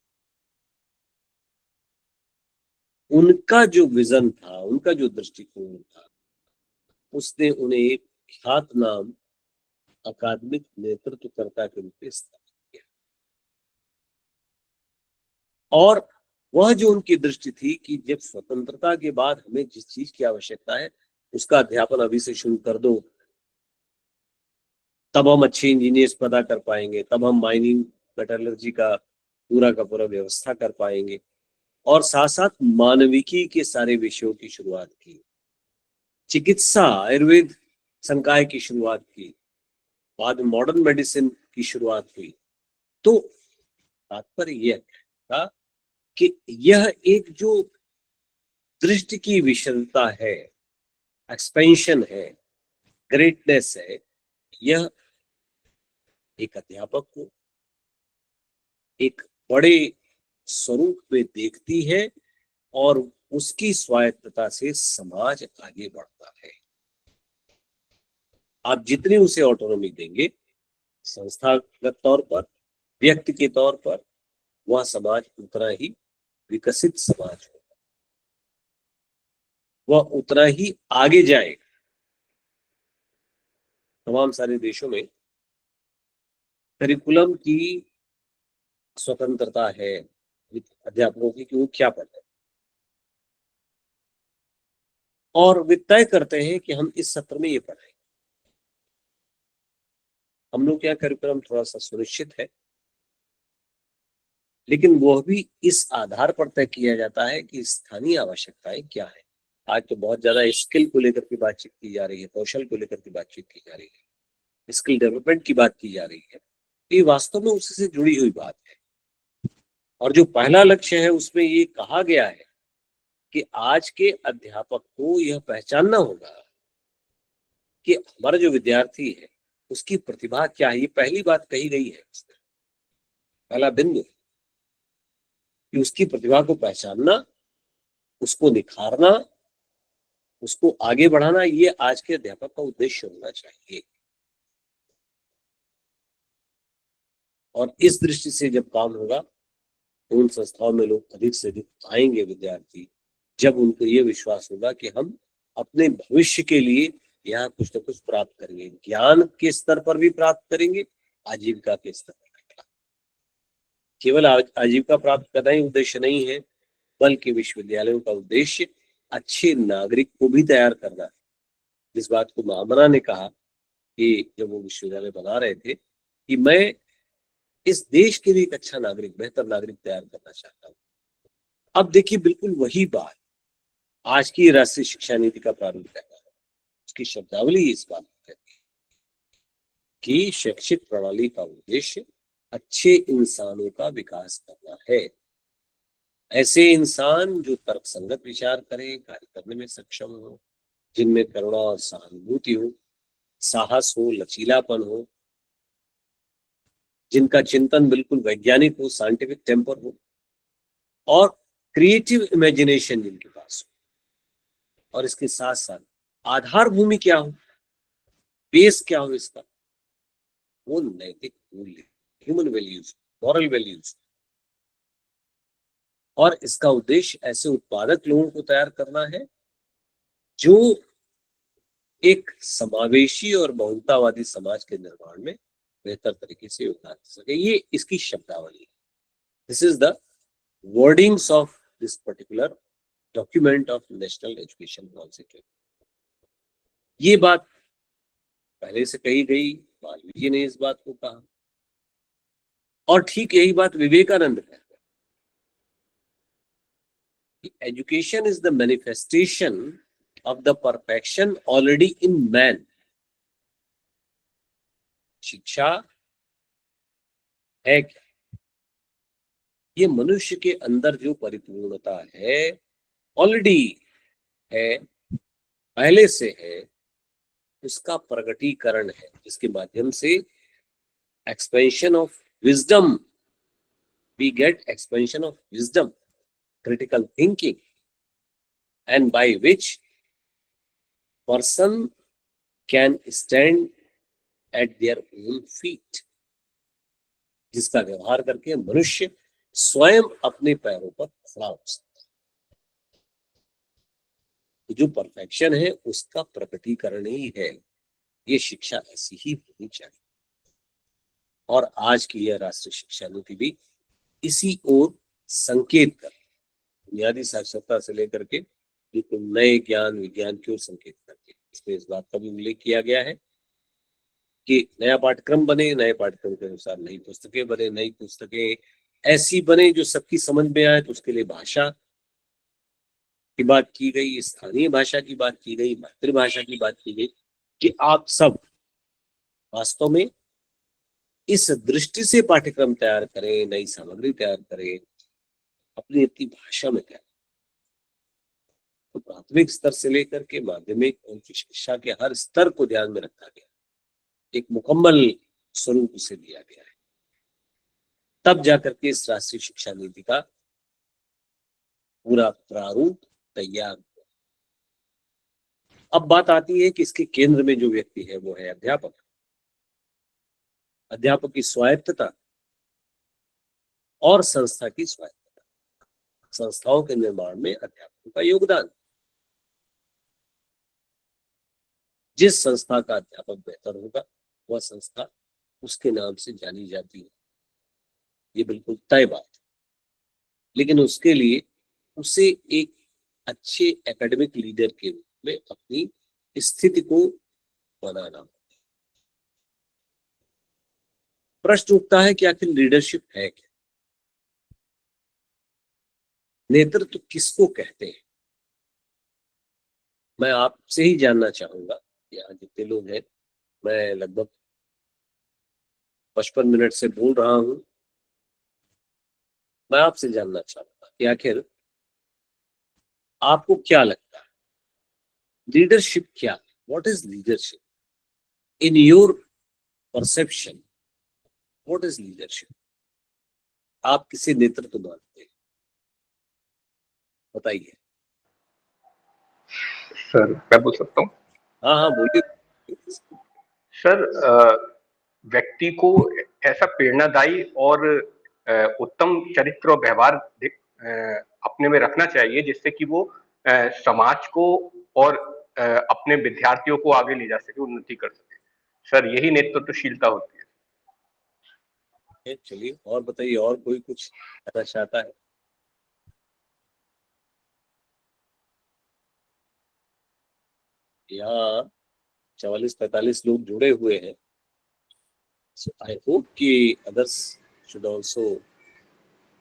उनका जो विजन था, उनका जो दृष्टिकोण था, उसने उन्हें एक ख्यात नाम अकादमिक नेतृत्वकर्ता के रूप में स्थापित किया। और वह जो उनकी दृष्टि थी कि जब स्वतंत्रता के बाद हमें जिस चीज की आवश्यकता है उसका अध्यापन अभी से शुरू कर दो, तब हम अच्छे इंजीनियर्स पैदा कर पाएंगे, तब हम माइनिंग मेटलर्जी का पूरा व्यवस्था कर पाएंगे। और साथ साथ मानविकी के सारे विषयों की शुरुआत की, चिकित्सा आयुर्वेद संकाय की शुरुआत की, बाद में मॉडर्न मेडिसिन की शुरुआत हुई। तो तात्पर्य यह था कि यह एक जो दृष्टि की विशालता है, एक्सपेंशन है, ग्रेटनेस है, यह एक अध्यापक को एक बड़े स्वरूप में देखती है और उसकी स्वायत्तता से समाज आगे बढ़ता है। आप जितनी उसे ऑटोनॉमी देंगे संस्थागत तौर पर, व्यक्ति के तौर पर, वह समाज उतना ही विकसित समाज होगा, वह उतना ही आगे जाएगा। तमाम सारे देशों में करिकुलम की स्वतंत्रता है अध्यापकों की कि वो क्या पढ़े, और वे तय करते हैं कि हम इस सत्र में ये पढ़ाएंगे। हम लोग क्या करिकुलम थोड़ा सा सुनिश्चित है, लेकिन वह भी इस आधार पर तय किया जाता है कि स्थानीय आवश्यकताएं क्या है। आज तो बहुत ज्यादा स्किल को लेकर के बातचीत की जा रही है, कौशल को लेकर के बातचीत की जा रही है, स्किल डेवलपमेंट की बात की जा रही है। ये वास्तव में उसी से जुड़ी हुई बात है। और जो पहला लक्ष्य है उसमें ये कहा गया है कि आज के अध्यापक को यह पहचानना होगा कि हमारा जो विद्यार्थी है उसकी प्रतिभा क्या है। ये पहली बात कही गई है, पहला बिंदु कि उसकी प्रतिभा को पहचानना, उसको निखारना, उसको आगे बढ़ाना, ये आज के अध्यापक का उद्देश्य होना चाहिए। और इस दृष्टि से जब काम होगा तो उन संस्थाओं में लोग अधिक से अधिक आएंगे विद्यार्थी, जब उनको ये विश्वास होगा कि हम अपने भविष्य के लिए यहाँ कुछ न कुछ प्राप्त करेंगे, ज्ञान के स्तर पर भी प्राप्त करेंगे, आजीविका के स्तर पर। केवल आजीविका प्राप्त करना ही उद्देश्य नहीं है, बल्कि विश्वविद्यालयों का उद्देश्य अच्छे नागरिक को भी तैयार करना है। इस बात को महामना ने कहा कि जब वो विश्वविद्यालय बना रहे थे कि मैं इस देश के लिए एक अच्छा नागरिक, बेहतर नागरिक तैयार करना चाहता हूँ। अब देखिए बिल्कुल वही बात आज की राष्ट्रीय शिक्षा नीति का प्रारूप कहता है। उसकी शब्दावली इस बात को कहती है कि शैक्षिक प्रणाली का उद्देश्य अच्छे इंसानों का विकास करना है। ऐसे इंसान जो तर्कसंगत विचार करें, कार्य करने में सक्षम हो, जिनमें करुणा और सहानुभूति हो, साहस हो, लचीलापन हो, जिनका चिंतन बिल्कुल वैज्ञानिक हो, साइंटिफिक टेम्पर हो, और क्रिएटिव इमेजिनेशन जिनके पास हो। और इसके साथ साथ आधार भूमि क्या हो, बेस क्या हो इसका, वो नैतिक मूल्य, ह्यूमन वैल्यूज, मॉरल वैल्यूज। और इसका उद्देश्य ऐसे उत्पादक लोगों को तैयार करना है जो एक समावेशी और बहुलतावादी समाज के निर्माण में बेहतर तरीके से योगदान कर सके। ये इसकी शब्दावली है। This is the wordings of this particular document of national education policy. ये बात पहले से कही गई, मालवीय जी ने इस बात को कहा, और ठीक यही बात विवेकानंद कहते हैं कि education is the manifestation of the perfection already in man। शिक्षा है क्या? ये मनुष्य के अंदर जो परिपूर्णता है, ऑलरेडी है, पहले से है, उसका प्रकटीकरण है, जिसके माध्यम से expansion of wisdom, we get expansion of wisdom, critical thinking, and by which person can stand at their own feet, जिसका व्यवहार करके मनुष्य स्वयं अपने पैरों पर खड़ा हो सकता है। जो परफेक्शन है उसका प्रकटीकरण ही है। ये शिक्षा ऐसी ही होनी चाहिए और आज की यह राष्ट्रीय शिक्षा नीति भी इसी ओर संकेत कर, बुनियादी साक्षरता से लेकर के बिल्कुल नए ज्ञान विज्ञान की ओर संकेत करके इसमें इस बात का भी उल्लेख किया गया है कि नया पाठ्यक्रम बने, नए पाठ्यक्रम के अनुसार नई पुस्तकें बने, नई पुस्तकें ऐसी बने जो सबकी समझ में आए। तो उसके लिए भाषा की बात की गई, स्थानीय भाषा की बात की गई, मातृभाषा की बात की गई कि आप सब वास्तव में इस दृष्टि से पाठ्यक्रम तैयार करें, नई सामग्री तैयार करें, अपनी अपनी भाषा में तैयार। तो प्राथमिक स्तर से लेकर के माध्यमिक और उच्च शिक्षा के हर स्तर को ध्यान में रखा गया, एक मुकम्मल स्वरूप उसे दिया गया है। तब जाकर के इस राष्ट्रीय शिक्षा नीति का पूरा प्रारूप तैयार हुआ। अब बात आती है कि इसके केंद्र में जो व्यक्ति है वो है अध्यापक। अध्यापक की स्वायत्तता और संस्था की स्वायत्तता, संस्थाओं के निर्माण में अध्यापकों का योगदान। जिस संस्था का अध्यापक बेहतर होगा वह संस्था उसके नाम से जानी जाती है, ये बिल्कुल तय बात है। लेकिन उसके लिए उसे एक अच्छे एकेडमिक लीडर के रूप में अपनी स्थिति को बनाना होगा। प्रश्न उठता है कि आखिर लीडरशिप है क्या? नेतृत्व किसको कहते हैं? मैं आपसे ही जानना चाहूंगा। यहाँ जितने लोग हैं, मैं लगभग 55 मिनट से बोल रहा हूं। मैं आपसे जानना चाहूंगा कि आखिर आपको क्या लगता है लीडरशिप क्या है? What is leadership in your perception? What is leadership? आप किसे नेतृत्व मानते हैं? बताइए। सर मैं बोल सकता हूँ? हाँ हाँ बोलिए। सर व्यक्ति को ऐसा प्रेरणादायी और उत्तम चरित्र और व्यवहार अपने में रखना चाहिए जिससे कि वो समाज को और अपने विद्यार्थियों को आगे ले जा सके, उन्नति कर सके। सर यही नेतृत्वशीलता होती है। चलिए और बताइए, और कोई कुछ कहना चाहता है? यहाँ 44-45 लोग जुड़े हुए हैं। So I hope कि others should also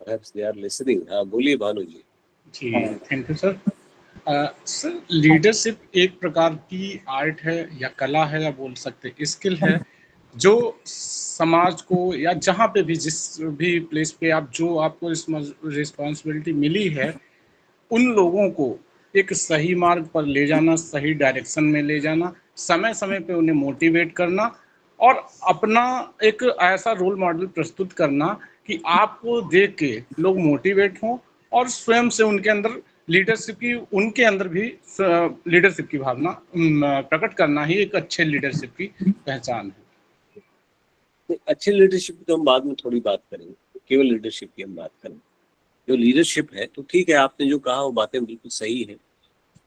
perhaps they are listening. हाँ बोलिए भानु जी। जी thank you sir. Sir leadership एक प्रकार की आर्ट है या कला है या बोल सकते स्किल है जो समाज को या जहाँ पे भी जिस भी प्लेस पे आप जो आपको रिस्पॉन्सिबिलिटी मिली है उन लोगों को एक सही मार्ग पर ले जाना, सही डायरेक्शन में ले जाना, समय समय पे उन्हें मोटिवेट करना और अपना एक ऐसा रोल मॉडल प्रस्तुत करना कि आपको देख के लोग मोटिवेट हों और स्वयं से उनके अंदर उनके अंदर भी लीडरशिप की भावना प्रकट करना ही एक अच्छे लीडरशिप की पहचान है। अच्छे लीडरशिप की तो हम बाद में थोड़ी बात करेंगे, केवल लीडरशिप की हम बात करेंगे। जो लीडरशिप है तो ठीक है, आपने जो कहा वो बातें बिल्कुल सही है।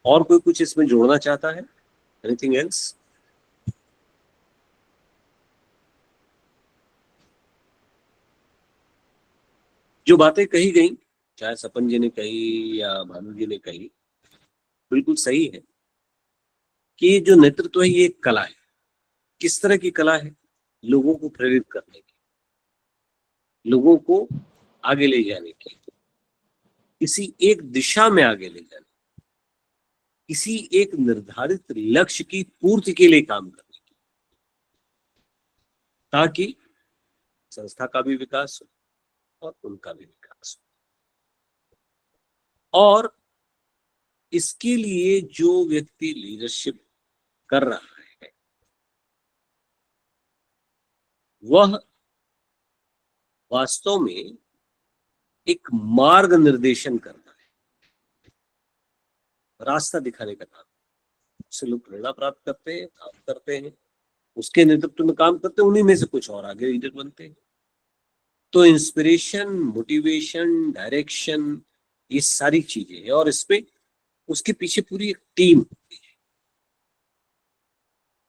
और कोई कुछ इसमें जोड़ना चाहता है? Anything else? जो बातें कही गई, चाहे सपन जी ने कही या भानु जी ने कही, बिल्कुल सही है कि जो नेतृत्व है ये एक कला है। किस तरह की कला है? लोगों को प्रेरित करने की, लोगों को आगे ले जाने की, किसी एक दिशा में आगे ले जाने, किसी एक निर्धारित लक्ष्य की पूर्ति के लिए काम करने की, ताकि संस्था का भी विकास हो और उनका भी विकास हो। और इसके लिए जो व्यक्ति लीडरशिप कर रहा है वह वास्तव में एक मार्ग निर्देशन करता है, रास्ता दिखाने का काम। उससे लोग प्रेरणा प्राप्त करते हैं, काम करते हैं, उसके नेतृत्व में काम करते हैं, उन्हीं में से कुछ और आगे लीडर बनते हैं। तो इंस्पिरेशन, मोटिवेशन, डायरेक्शन, ये सारी चीजें हैं और इसमें उसके पीछे पूरी एक टीम होती है,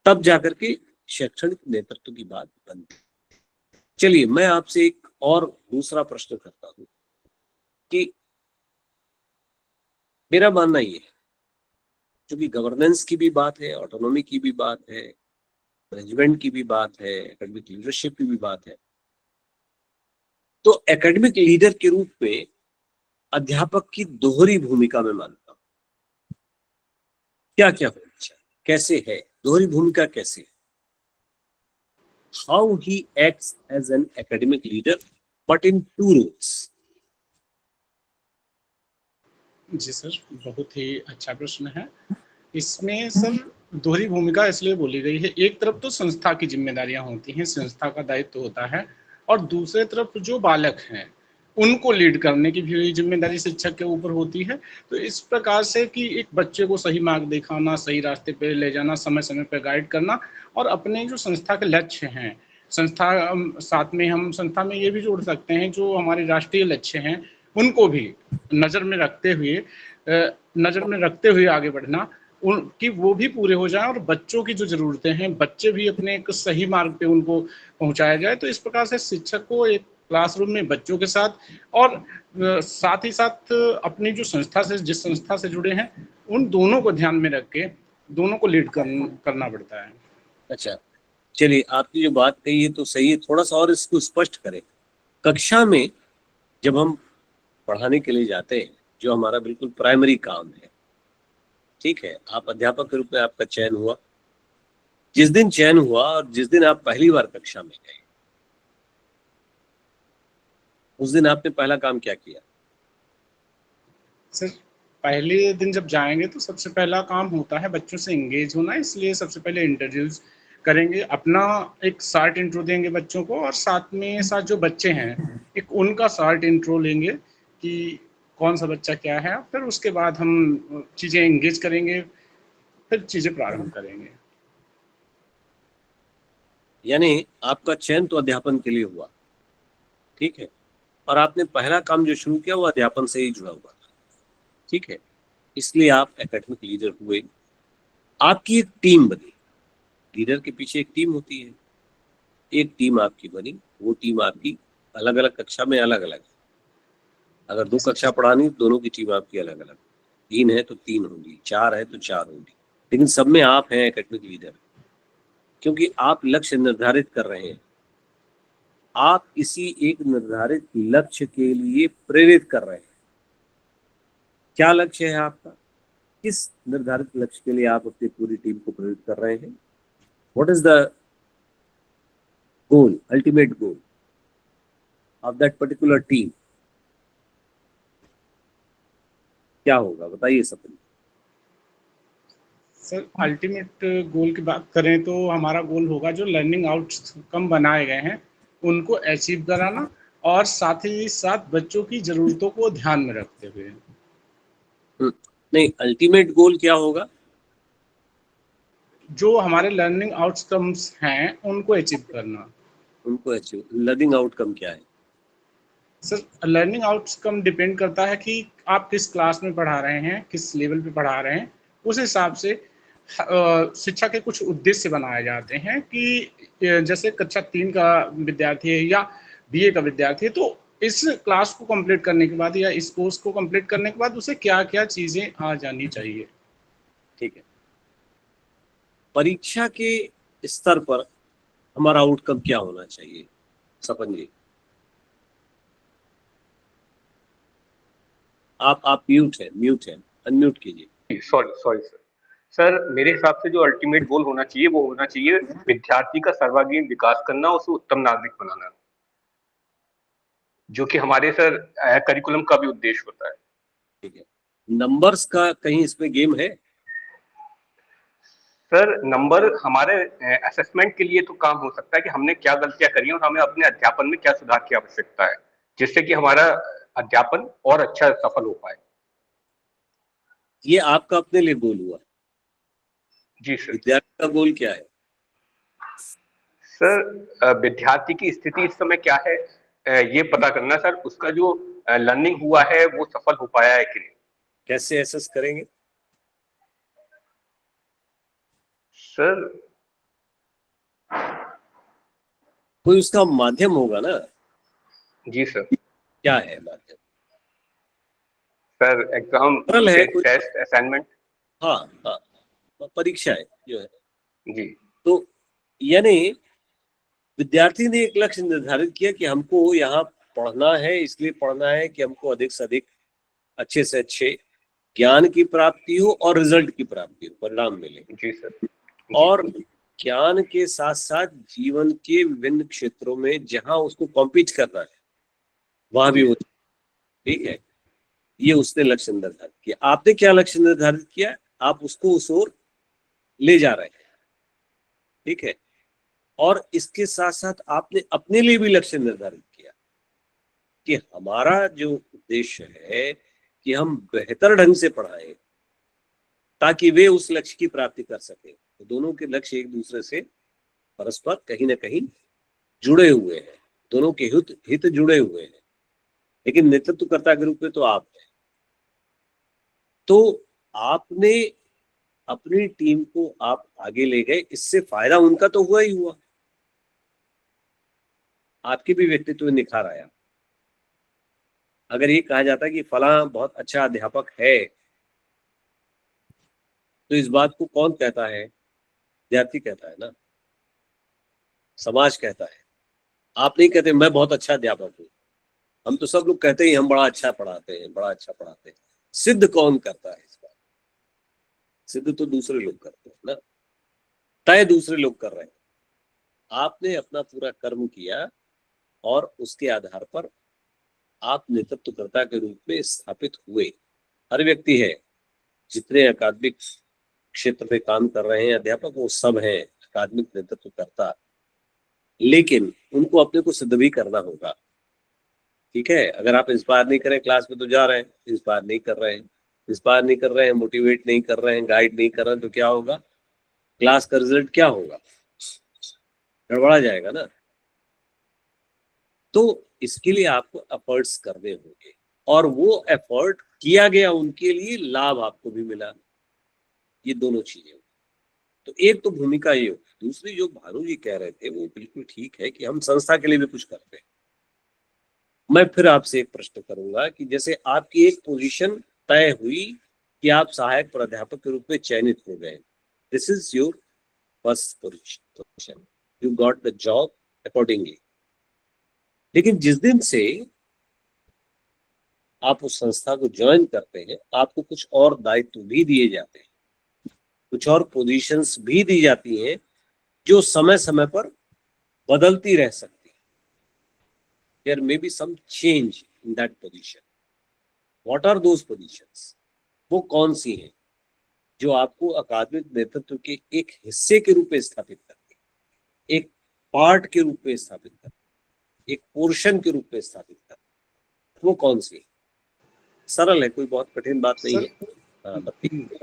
तब जाकर के शैक्षणिक नेतृत्व की बात बनती है। चलिए मैं आपसे एक और दूसरा प्रश्न करता हूं कि मेरा मानना ये है, क्योंकि गवर्नेंस की भी बात है, ऑटोनॉमी की भी बात है, मैनेजमेंट की भी बात है, एकेडमिक लीडरशिप की भी बात है, तो एकेडमिक लीडर के रूप में अध्यापक की दोहरी भूमिका में मानता हूं। क्या क्या होना चाहिए, कैसे है दोहरी भूमिका, कैसे है? How he acts as an academic leader but in two roles. जी सर, बहुत ही अच्छा प्रश्न है। इसमें सर दोहरी भूमिका इसलिए बोली गई है, एक तरफ तो संस्था की जिम्मेदारियां होती हैं, संस्था का दायित्व होता है, और दूसरे तरफ जो बालक हैं उनको लीड करने की भी जिम्मेदारी शिक्षक के ऊपर होती है। तो इस प्रकार से कि एक बच्चे को सही मार्ग दिखाना, सही रास्ते पे ले जाना, समय समय पर गाइड करना, और अपने जो संस्था के लक्ष्य हैं, संस्था साथ में हम संस्था में ये भी जोड़ सकते हैं जो हमारे राष्ट्रीय लक्ष्य हैं, उनको भी नज़र में रखते हुए आगे बढ़ना, उनकी वो भी पूरे हो जाएं, और बच्चों की जो ज़रूरतें हैं, बच्चे भी अपने एक सही मार्ग पे उनको पहुंचाया जाए। तो इस प्रकार से शिक्षक को एक क्लासरूम में बच्चों के साथ, और साथ ही साथ अपनी जो संस्था से, जिस संस्था से जुड़े हैं, उन दोनों को ध्यान में रख के दोनों को लीड करना पड़ता है। अच्छा, चलिए आपकी जो बात कही है तो सही है, थोड़ा सा और इसको स्पष्ट करें। कक्षा में जब हम पढ़ाने के लिए जाते हैं, जो हमारा बिल्कुल प्राइमरी काम है, ठीक है, आप अध्यापक के रूप में आपका चयन हुआ, जिस दिन चयन हुआ और जिस दिन आप पहली बार कक्षा में गए, उस दिन आपने पहला काम क्या किया? सर पहले दिन जब जाएंगे तो सबसे पहला काम होता है बच्चों से एंगेज होना, इसलिए सबसे पहले इंट्रोड्यूस करेंगे, अपना एक शॉर्ट इंट्रो देंगे बच्चों को, और साथ में साथ जो बच्चे हैं एक उनका शॉर्ट इंट्रो लेंगे कि कौन सा बच्चा क्या है, फिर उसके बाद हम चीज़ें एंगेज करेंगे, फिर चीज़ें प्रारंभ करेंगे। यानी आपका चयन तो अध्यापन के लिए हुआ, ठीक है, और आपने पहला काम जो शुरू किया वो अध्यापन से ही जुड़ा हुआ था, ठीक है, इसलिए आप एकेडमिक लीडर हुए। आपकी एक टीम बनी, लीडर के पीछे एक टीम होती है, एक टीम आपकी बनी, वो टीम आपकी अलग अलग कक्षा में अलग अलग है। अगर 2 कक्षा पढ़ानी, दोनों की टीम आपकी अलग अलग, 3 है तो 3 होंगी, 4 है तो 4 होंगी, लेकिन सब में आप हैं एकेडमिक लीडर, क्योंकि आप लक्ष्य निर्धारित कर रहे हैं, आप किसी एक निर्धारित लक्ष्य के लिए प्रेरित कर रहे हैं। क्या लक्ष्य है आपका? किस निर्धारित लक्ष्य के लिए आप अपनी पूरी टीम को प्रेरित कर रहे हैं? What is the goal, ultimate goal of that particular team? क्या होगा बताइए सपन। सर अल्टीमेट गोल की बात करें तो हमारा गोल होगा जो लर्निंग आउटकम बनाए गए हैं उनको अचीव कराना, और साथ ही साथ बच्चों की ज़रूरतों को ध्यान में रखते हुए। नहीं, अल्टीमेट गोल क्या होगा? जो हमारे लर्निंग आउटकम्स हैं उनको अचीव करना। उनको अचीव, लर्निंग आउटकम क्या है? सर लर्निंग आउटकम डिपेंड करता है कि आप किस क्लास में पढ़ा रहे हैं, किस लेवल पे पढ़ा रहे हैं, उस हिसाब से शिक्षा के कुछ उद्देश्य बनाए जाते हैं कि जैसे कक्षा 3 का विद्यार्थी है या बीए का विद्यार्थी है, तो इस क्लास को कंप्लीट करने के बाद या इस कोर्स को कंप्लीट करने के बाद उसे क्या क्या चीज़ें आ जानी चाहिए। ठीक है, परीक्षा के स्तर पर हमारा आउटकम क्या होना चाहिए सपन जी? आप म्यूट है, अनम्यूट कीजिए। Sorry sorry sir. सर मेरे हिसाब से जो अल्टीमेट गोल होना चाहिए वो होना चाहिए विद्यार्थी का सर्वांगीण विकास करना, उसे उत्तम नागरिक बनाना, जो कि हमारे सर करिकुलम का भी उद्देश्य होता है। ठीक है, नंबर्स का कहीं इसमें गेम है? सर नंबर हमारे असेसमेंट के लिए तो काम हो सकता है कि हमने क्या गलतियां करी हैं और हमें अपने अध्यापन में क्या सुधार की आवश्यकता है, जिससे कि हमारा अध्यापन और अच्छा सफल हो पाए। ये आपका अपने लिए गोल हुआ, जी सर। विद्यार्थी का गोल क्या है? सर विद्यार्थी की स्थिति इस समय क्या है ये पता करना सर, उसका जो लर्निंग हुआ है वो सफल हो पाया है कि नहीं। कैसे एसेस करेंगे? सर कोई उसका माध्यम होगा ना। जी सर। क्या है माध्यम? सर एग्जाम, सरल है कुछ। Test, assignment. हाँ हाँ, परीक्षा है जो है। जी तो यानी विद्यार्थी ने एक लक्ष्य निर्धारित किया कि हमको यहाँ पढ़ना है, इसलिए पढ़ना है कि हमको अधिक से अधिक अच्छे से अच्छे ज्ञान की प्राप्ति हो और रिजल्ट की प्राप्ति हो, परिणाम मिले। जी सर। जी और ज्ञान के साथ साथ जीवन के विभिन्न क्षेत्रों में जहां उसको कॉम्पीट करना है वहां भी वो, ठीक है। ये उसने लक्ष्य निर्धारित किया। आपने क्या लक्ष्य निर्धारित किया? आप उसको उस ओर ले जा रहे हैं, ठीक है। और इसके साथ साथ आपने अपने लिए भी लक्ष्य निर्धारित किया कि हमारा जो उद्देश्य है कि हम बेहतर ढंग से पढ़ाएं ताकि वे उस लक्ष्य की प्राप्ति कर सके। तो दोनों के लक्ष्य एक दूसरे से परस्पर कहीं ना कहीं जुड़े हुए हैं, दोनों के हित जुड़े हुए हैं। लेकिन नेतृत्वकर्ता के रूप में तो आप हैं। तो आपने अपनी टीम को आप आगे ले गए, इससे फायदा उनका तो हुआ ही हुआ, आपके भी व्यक्तित्व में निखार आया। अगर ये कहा जाता है कि फलां बहुत अच्छा अध्यापक है, तो इस बात को कौन कहता है? विद्यार्थी कहता है ना, समाज कहता है। आप नहीं कहते मैं बहुत अच्छा अध्यापक हूँ। हम तो सब लोग कहते हैं हम बड़ा अच्छा पढ़ाते हैं, बड़ा अच्छा पढ़ाते हैं। सिद्ध कौन करता है इस बात? सिद्ध तो दूसरे लोग करते हैं ना, तय दूसरे लोग कर रहे हैं। आपने अपना पूरा कर्म किया और उसके आधार पर आप नेतृत्वकर्ता के रूप में स्थापित हुए। हर व्यक्ति है, जितने अकादमिक क्षेत्र में काम कर रहे हैं अध्यापक, वो सब हैं अकादमिक नेतृत्वकर्ता। लेकिन उनको अपने को सिद्ध भी करना होगा, ठीक है। अगर आप इंस्पायर नहीं करें, क्लास में तो जा रहे हैं, इंस्पायर नहीं कर रहे हैं, इंस्पायर नहीं कर रहे हैं, मोटिवेट नहीं कर रहे हैं, गाइड नहीं कर रहे हैं, तो क्या होगा? क्लास का रिजल्ट क्या होगा? गड़बड़ा जाएगा ना। तो इसके लिए आपको एफर्ट्स करने होंगे, और वो एफर्ट किया गया, उनके लिए लाभ आपको भी मिला। ये दोनों चीजें। तो एक तो भूमिका ये होगी। दूसरी जो भानु जी कह रहे थे वो बिल्कुल ठीक है कि हम संस्था के लिए भी कुछ करते हैं। मैं फिर आपसे एक प्रश्न करूंगा कि जैसे आपकी एक पोजीशन तय हुई कि आप सहायक प्राध्यापक के रूप में चयनित हो गए, this is your first position, you got the job accordingly. लेकिन जिस दिन से आप उस संस्था को ज्वाइन करते हैं, आपको कुछ और दायित्व भी दिए जाते हैं, कुछ और पोजीशंस भी दी जाती हैं जो समय समय पर बदलती रह सकती है। There may be some change in that position. What are those positions? वो कौन सी हैं जो आपको अकादमिक नेतृत्व के एक हिस्से के रूप में स्थापित करती है, एक पार्ट के रूप में स्थापित करती है, एक पोर्शन के रूप में स्थापित करती है? वो कौन सी? सरल है, कोई बहुत कठिन बात नहीं है। हाँ, बताइए।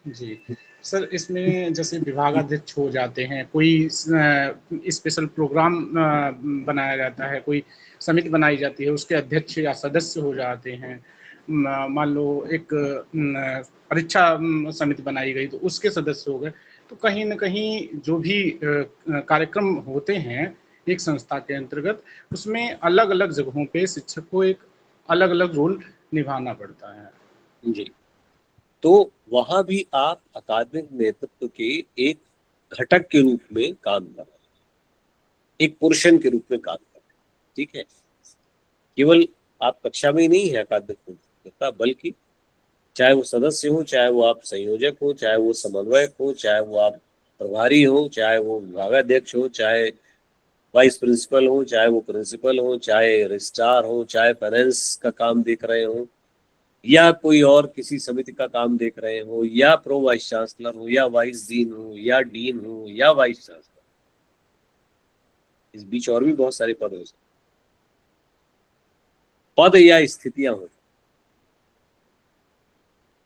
जी सर, इसमें जैसे विभागाध्यक्ष हो जाते हैं, कोई स्पेशल प्रोग्राम बनाया जाता है, कोई समिति बनाई जाती है, उसके अध्यक्ष या सदस्य हो जाते हैं। मान लो एक परीक्षा समिति बनाई गई तो उसके सदस्य हो गए। तो कहीं न कहीं जो भी कार्यक्रम होते हैं एक संस्था के अंतर्गत, उसमें अलग-अलग जगहों पे शिक्षक को एक अलग-अलग रोल निभाना पड़ता है। जी, तो वहां भी आप अकादमिक नेतृत्व के एक घटक के रूप में काम कर रहे हैं, एक पोर्शन के रूप में काम कर रहे हैं, ठीक है। केवल आप कक्षा में ही नहीं है अकादमिक नेतृत्व, बल्कि चाहे वो सदस्य हो, चाहे वो आप संयोजक हो, चाहे वो समन्वयक हो, चाहे वो आप प्रभारी हो, चाहे वो विभागाध्यक्ष हो, चाहे वाइस प्रिंसिपल हो, चाहे वो प्रिंसिपल हो, चाहे रजिस्ट्रार हो, चाहे फाइनेंस का काम देख रहे हो, या कोई और किसी समिति का काम देख रहे हो, या प्रो वाइस चांसलर हो, या वाइस डीन हो, या डीन हो, या वाइस चांसलर। इस बीच और भी बहुत सारे पद हो सकते, पद या स्थितियां हो।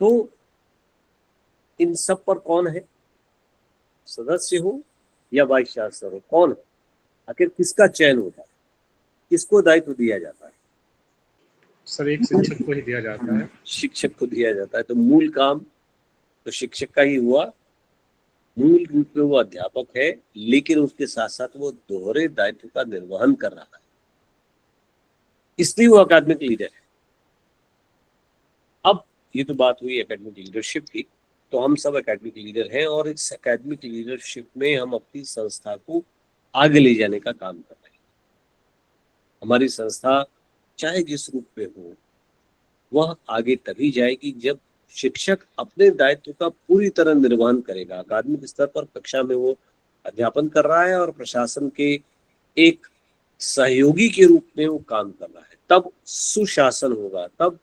तो इन सब पर कौन है? सदस्य हो या वाइस चांसलर हो, कौन है? आखिर किसका चयन होता है? किसको दायित्व दिया जाता है? सर एक शिक्षक को ही दिया जाता है। शिक्षक को दिया जाता है। तो मूल काम तो शिक्षक का ही हुआ, मूल रूप में वो अध्यापक है, लेकिन उसके साथ साथ वो दोहरे दायित्व का निर्वहन कर रहा है, इसलिए वो अकादमिक लीडर है। अब ये तो बात हुई एकेडमिक लीडरशिप की, तो हम सब एकेडमिक लीडर हैं और इस एकेडमिक लीडरशिप में हम अपनी संस्था को आगे ले जाने का काम कर रहे हैं। हमारी संस्था चाहे जिस रूप में हो, वह आगे तभी जाएगी जब शिक्षक अपने दायित्व का पूरी तरह निर्वहन करेगा। अकादमिक स्तर पर कक्षा में वो अध्यापन कर रहा है और प्रशासन के एक सहयोगी के रूप में वो काम कर रहा है, तब सुशासन होगा, तब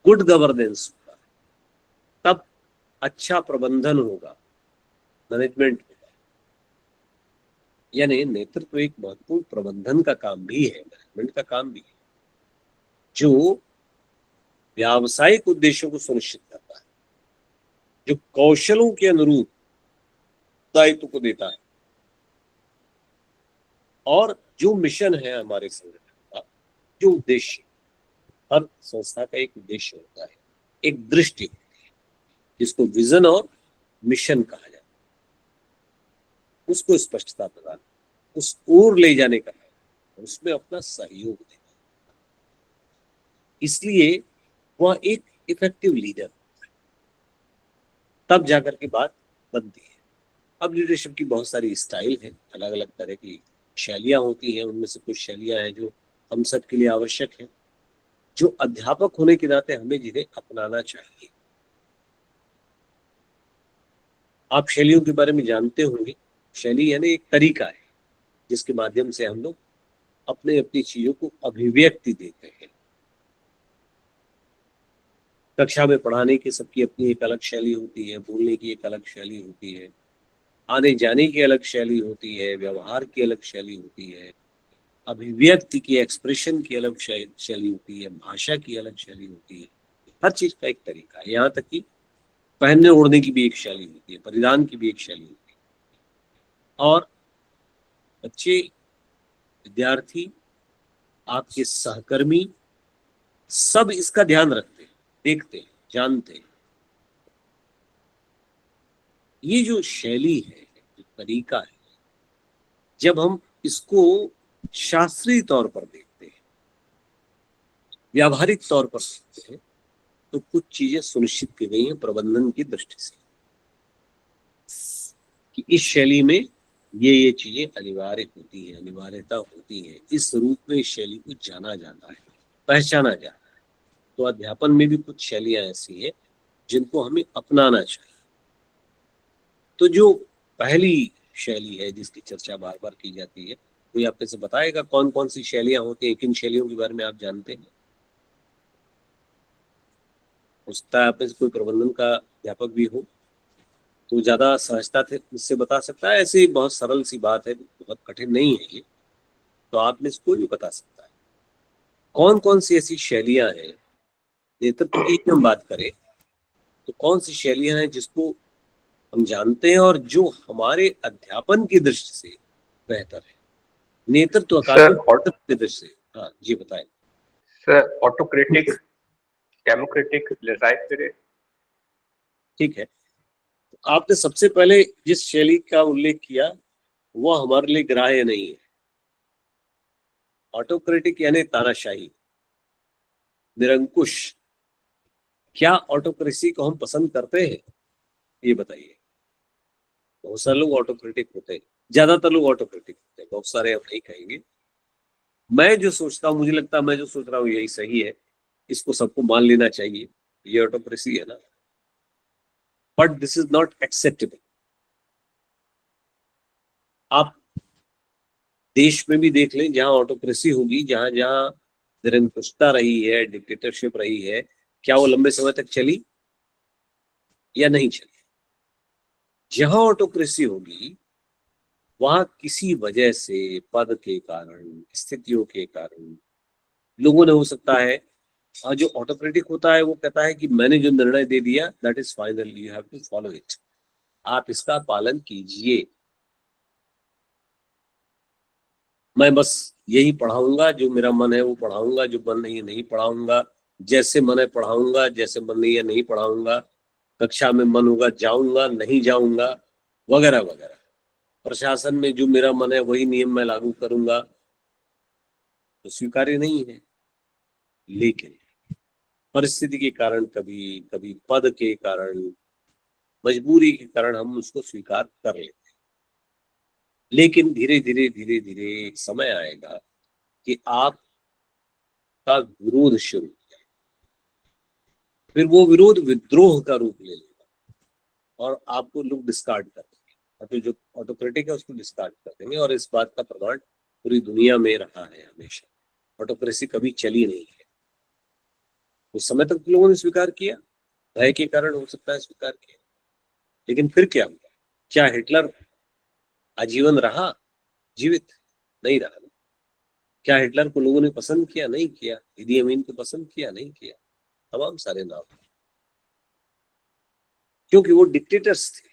गुड गवर्नेंस होगा, तब अच्छा प्रबंधन होगा, मैनेजमेंट होगा। यानी नेतृत्व एक महत्वपूर्ण प्रबंधन का काम भी है, मैनेजमेंट का काम भी है, जो व्यावसायिक उद्देश्यों को सुनिश्चित करता है, जो कौशलों के अनुरूप दायित्व को देता है, और जो मिशन है हमारे संगठन का, जो उद्देश्य, हर संस्था का एक उद्देश्य होता है, एक दृष्टि होती है, जिसको विजन और मिशन कहा जाता है, उसको स्पष्टता प्रदान, उस ओर ले जाने का है, उसमें अपना सहयोग देना। इसलिए वह एक इफेक्टिव लीडर होता है, तब जाकर के बात बनती है। अब लीडरशिप की बहुत सारी स्टाइल है, अलग अलग तरह की शैलियां होती हैं। उनमें से कुछ शैलियां हैं जो हम सब के लिए आवश्यक है, जो अध्यापक होने के नाते हमें जिन्हें अपनाना चाहिए। आप शैलियों के बारे में जानते होंगे। शैली यानी एक तरीका है जिसके माध्यम से हम लोग अपने अपनी चीजों को अभिव्यक्ति देते हैं। कक्षा में पढ़ाने की सबकी अपनी एक अलग शैली होती है, बोलने की एक अलग शैली होती है, आने जाने की अलग शैली होती है, व्यवहार की अलग शैली होती है, अभिव्यक्ति की, एक्सप्रेशन की अलग शैली होती है, भाषा की अलग शैली होती है। हर चीज का एक तरीका है। यहाँ तक कि पहनने ओढ़ने की भी एक शैली होती है, परिधान की भी एक शैली होती है। और बच्चे, विद्यार्थी, आपके सहकर्मी सब इसका ध्यान रखते हैं, देखते हैं, जानते हैं। ये जो शैली है, जो तरीका है, जब हम इसको शास्त्रीय तौर पर देखते हैं, व्यावहारिक तौर पर देखते हैं, तो कुछ चीजें सुनिश्चित की गई हैं प्रबंधन की दृष्टि से कि इस शैली में ये चीजें अनिवार्य होती हैं, अनिवार्यता होती है। इस रूप में इस शैली को जाना जाता है, पहचाना जाता है। तो अध्यापन में भी कुछ शैलियां ऐसी हैं जिनको हमें अपनाना चाहिए। तो जो पहली शैली है जिसकी चर्चा बार बार की जाती है, कोई आप से बताएगा कौन कौन सी शैलियां होती हैं, किन शैलियों के बारे में आप जानते हैं? हो सकता है आप में से कोई प्रबंधन का अध्यापक भी हो तो ज्यादा सहजता से मुझसे बता सकता है। ऐसी बहुत सरल सी बात है, बहुत कठिन नहीं है ये, तो आप में से कोई भी बता सकता है। कौन कौन सी ऐसी शैलियां हैं, नेतृत्व की हम बात करें तो कौन सी शैलियां हैं जिसको हम जानते हैं और जो हमारे अध्यापन की दृष्टि से बेहतर है, नेतृत्व अकादमिक की दृष्टि से? हाँ जी बताएं सर। Autocratic, democratic, लेज़ाइर-फेयर। ठीक है, आपने सबसे पहले जिस शैली का उल्लेख किया वह हमारे लिए ग्राह्य नहीं है। ऑटोक्रेटिक यानी तानाशाही, निरंकुश। क्या ऑटोक्रेसी को हम पसंद करते हैं? ये बताइए। बहुत सारे लोग ऑटोक्रेटिक होते हैं, ज्यादातर लोग ऑटोक्रेटिक होते हैं, बहुत सारे हम नहीं कहेंगे। मैं जो सोचता हूँ, मुझे लगता है मैं जो सोच रहा हूँ यही सही है, इसको सबको मान लेना चाहिए, ये ऑटोक्रेसी है ना। But this is not acceptable. आप देश में भी देख लें, जहां ऑटोक्रेसी होगी, जहां जहां निरंकुशता रही है, डिक्टेटरशिप रही है, क्या वो लंबे समय तक चली या नहीं चली? जहां ऑटोक्रेसी होगी वहां किसी वजह से, पद के कारण, स्थितियों के कारण, लोगों ने, हो सकता है, जो ऑटोक्रेटिक होता है वो कहता है कि मैंने जो निर्णय दे दिया that is final, you have to follow it, आप इसका पालन कीजिए। मैं बस यही पढ़ाऊंगा, जो मेरा मन है वो पढ़ाऊंगा, जो मन नहीं है नहीं पढ़ाऊंगा, जैसे मन है पढ़ाऊंगा, जैसे मन नहीं है नहीं पढ़ाऊंगा, कक्षा में मन होगा जाऊंगा, नहीं जाऊंगा, वगैरह वगैरह। प्रशासन में जो मेरा मन है वही नियम मैं लागू करूंगा, तो स्वीकार्य नहीं है। लेकिन परिस्थिति के कारण, कभी कभी पद के कारण, मजबूरी के कारण हम उसको स्वीकार कर लेते हैं। लेकिन धीरे धीरे धीरे धीरे एक समय आएगा कि आपका विरोध शुरू होगा, फिर वो विरोध विद्रोह का रूप ले लेगा और आपको लोग डिस्कार्ड कर देंगे, तो जो ऑटोक्रेटिक है उसको डिस्कार्ड कर देंगे। और इस बात का प्रमाण पूरी दुनिया में रहा है हमेशा। ऑटोक्रेसी कभी चली नहीं है। उस समय तक तो लोगों ने स्वीकार किया, भय के कारण हो सकता है स्वीकार किया, लेकिन फिर क्या हुआ? क्या हिटलर आजीवन रहा जीवित? नहीं रहा ना। क्या हिटलर को लोगों ने पसंद किया? नहीं किया। इदी अमीन को पसंद किया? नहीं किया। तमाम सारे नाम, क्योंकि वो डिक्टेटर्स थे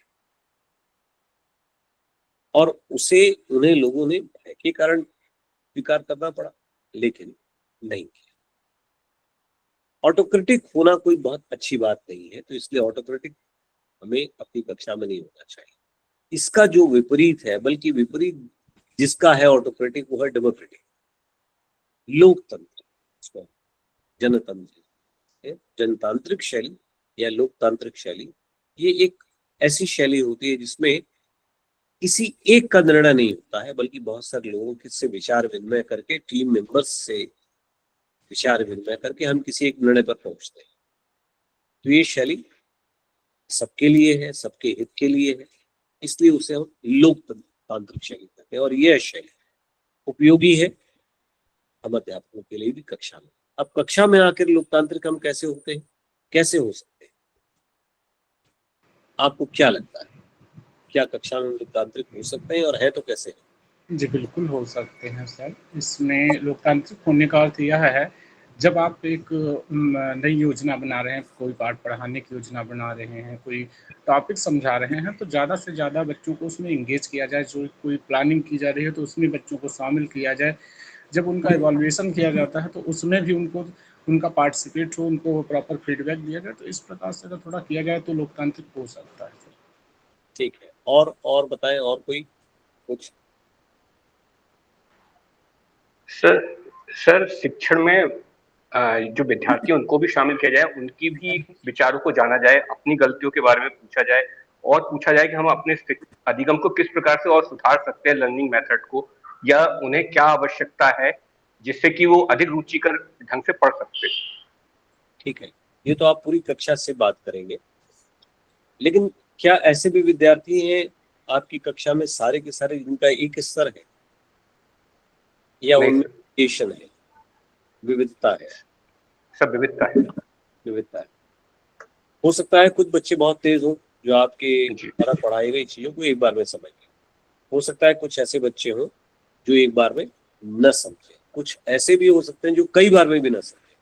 और उसे उन्हें लोगों ने भय के कारण स्वीकार करना पड़ा, लेकिन नहीं किया। ऑटोक्रेटिक होना कोई बहुत अच्छी बात नहीं है, तो इसलिए ऑटोक्रेटिक हमें अपनी कक्षा में नहीं होना चाहिए। इसका जो विपरीत है, बल्कि विपरीत जिसका है ऑटोक्रेटिक, वो है डेमोक्रेटिक, लोकतंत्र, जनतंत्र, जनतांत्रिक शैली या लोकतांत्रिक शैली। ये एक ऐसी शैली होती है जिसमें किसी एक का निर्णय नहीं होता है, बल्कि बहुत सारे लोगों से विचार विनिमय करके, टीम मेंबर्स से विचार विनिमय करके हम किसी एक निर्णय पर पहुंचते हैं। तो ये शैली सबके लिए है, सबके हित के लिए है, इसलिए उसे हम लोकतांत्रिक शैली कहते हैं। और यह शैली उपयोगी है हम अध्यापकों के लिए भी कक्षा में। अब कक्षा में आकर लोकतांत्रिक हम कैसे होते हैं, कैसे हो सकते हैं? आपको क्या लगता है, क्या कक्षा में लोकतांत्रिक हो सकते हैं, और है तो कैसे है? जी बिल्कुल हो सकते हैं सर। इसमें लोकतांत्रिक होने का अर्थ यह है, जब आप एक नई योजना बना रहे हैं, कोई पाठ पढ़ाने की योजना बना रहे हैं, कोई टॉपिक समझा रहे हैं, तो ज़्यादा से ज़्यादा बच्चों को उसमें एंगेज किया जाए। जो कोई प्लानिंग की जा रही है तो उसमें बच्चों को शामिल किया जाए। जब उनका इवैल्यूएशन किया जाता है तो उसमें भी उनको उनका पार्टिसिपेट हो, उनको प्रॉपर फीडबैक दिया जाए। तो इस प्रकार से अगर थोड़ा किया जाए तो लोकतांत्रिक हो सकता है सर। ठीक है, और बताएं, और कोई कुछ? सर सर शिक्षण में जो विद्यार्थी हैं उनको भी शामिल किया जाए, उनकी भी विचारों को जाना जाए, अपनी गलतियों के बारे में पूछा जाए और पूछा जाए कि हम अपने अधिगम को किस प्रकार से और सुधार सकते हैं, लर्निंग मेथड को, या उन्हें क्या आवश्यकता है जिससे कि वो अधिक रुचिकर ढंग से पढ़ सकते। ठीक है, ये तो आप पूरी कक्षा से बात करेंगे, लेकिन क्या ऐसे भी विद्यार्थी हैं आपकी कक्षा में सारे के सारे जिनका एक स्तर है, या नहीं उनमें सर, वेरिएशन है, विविधता है? सब विविधता है। विविधता है। हो सकता है कुछ बच्चे बहुत तेज हों जो आपके जी द्वारा पढ़ाई गई चीजों को एक बार में समझ गए। हो सकता है कुछ ऐसे बच्चे हों जो एक बार में न समझे। कुछ ऐसे भी हो सकते हैं जो कई बार में भी न समझे।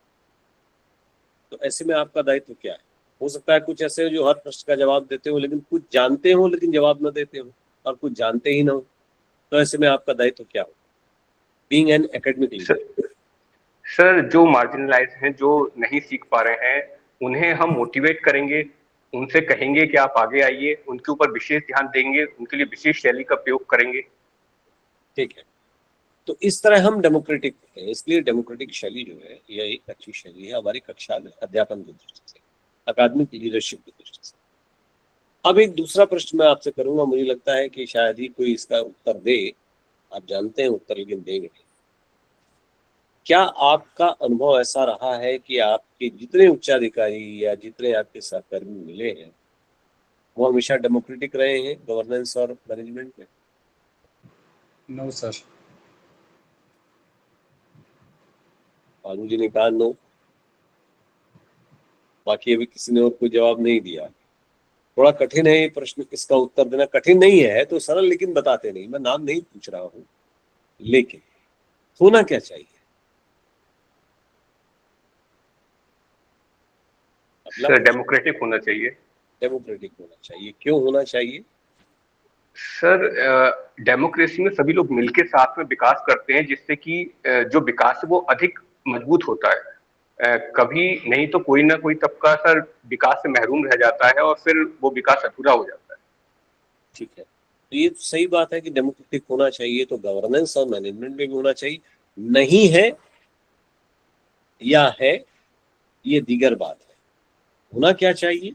तो ऐसे में आपका दायित्व क्या है? हो सकता है कुछ ऐसे जो हर प्रश्न का जवाब देते हो, लेकिन कुछ जानते हो लेकिन जवाब न देते हो, और कुछ जानते ही ना हो। तो ऐसे में आपका दायित्व क्या हो, being an academic leader? Sir जो मार्जिनलाइज हैं, जो नहीं सीख पा रहे हैं, उन्हें हम मोटिवेट करेंगे, उनसे कहेंगे कि आप आगे आइए, उनके ऊपर विशेष ध्यान देंगे, उनके लिए विशेष शैली का प्रयोग करेंगे। ठीक है, तो इस तरह हम डेमोक्रेटिक हैं। इसलिए डेमोक्रेटिक शैली जो है यह एक अच्छी शैली है हमारी कक्षा में अध्यापन की दृष्टि से, अकादमिक लीडरशिप की दृष्टि से। अब एक दूसरा प्रश्न मैं आपसे करूंगा, मुझे लगता है कि शायद ही कोई इसका उत्तर दे। आप जानते हैं उत्तर, लेकिन देंगे। क्या आपका अनुभव ऐसा रहा है कि आपके जितने उच्चाधिकारी या जितने आपके सहकर्मी मिले हैं वो हमेशा डेमोक्रेटिक रहे हैं गवर्नेंस और मैनेजमेंट में? No sir. बालू जी ने कहा नो, बाकी अभी किसी ने और कोई जवाब नहीं दिया। थोड़ा कठिन है ये प्रश्न, इसका उत्तर देना कठिन नहीं है तो सरल, लेकिन बताते नहीं। मैं नाम नहीं पूछ रहा हूँ, लेकिन होना क्या चाहिए? सर डेमोक्रेटिक होना चाहिए। डेमोक्रेटिक होना चाहिए, क्यों होना चाहिए? सर डेमोक्रेसी में सभी लोग मिलकर साथ में विकास करते हैं, जिससे कि जो विकास है वो अधिक मजबूत होता है। कभी नहीं तो कोई ना कोई तबका सर विकास से महरूम रह जाता है और फिर वो विकास अधूरा हो जाता है। ठीक है, तो ये सही बात है कि डेमोक्रेटिक होना चाहिए, तो गवर्नेंस और मैनेजमेंट में भी होना चाहिए। नहीं है या है, ये दीगर बात है। होना क्या चाहिए?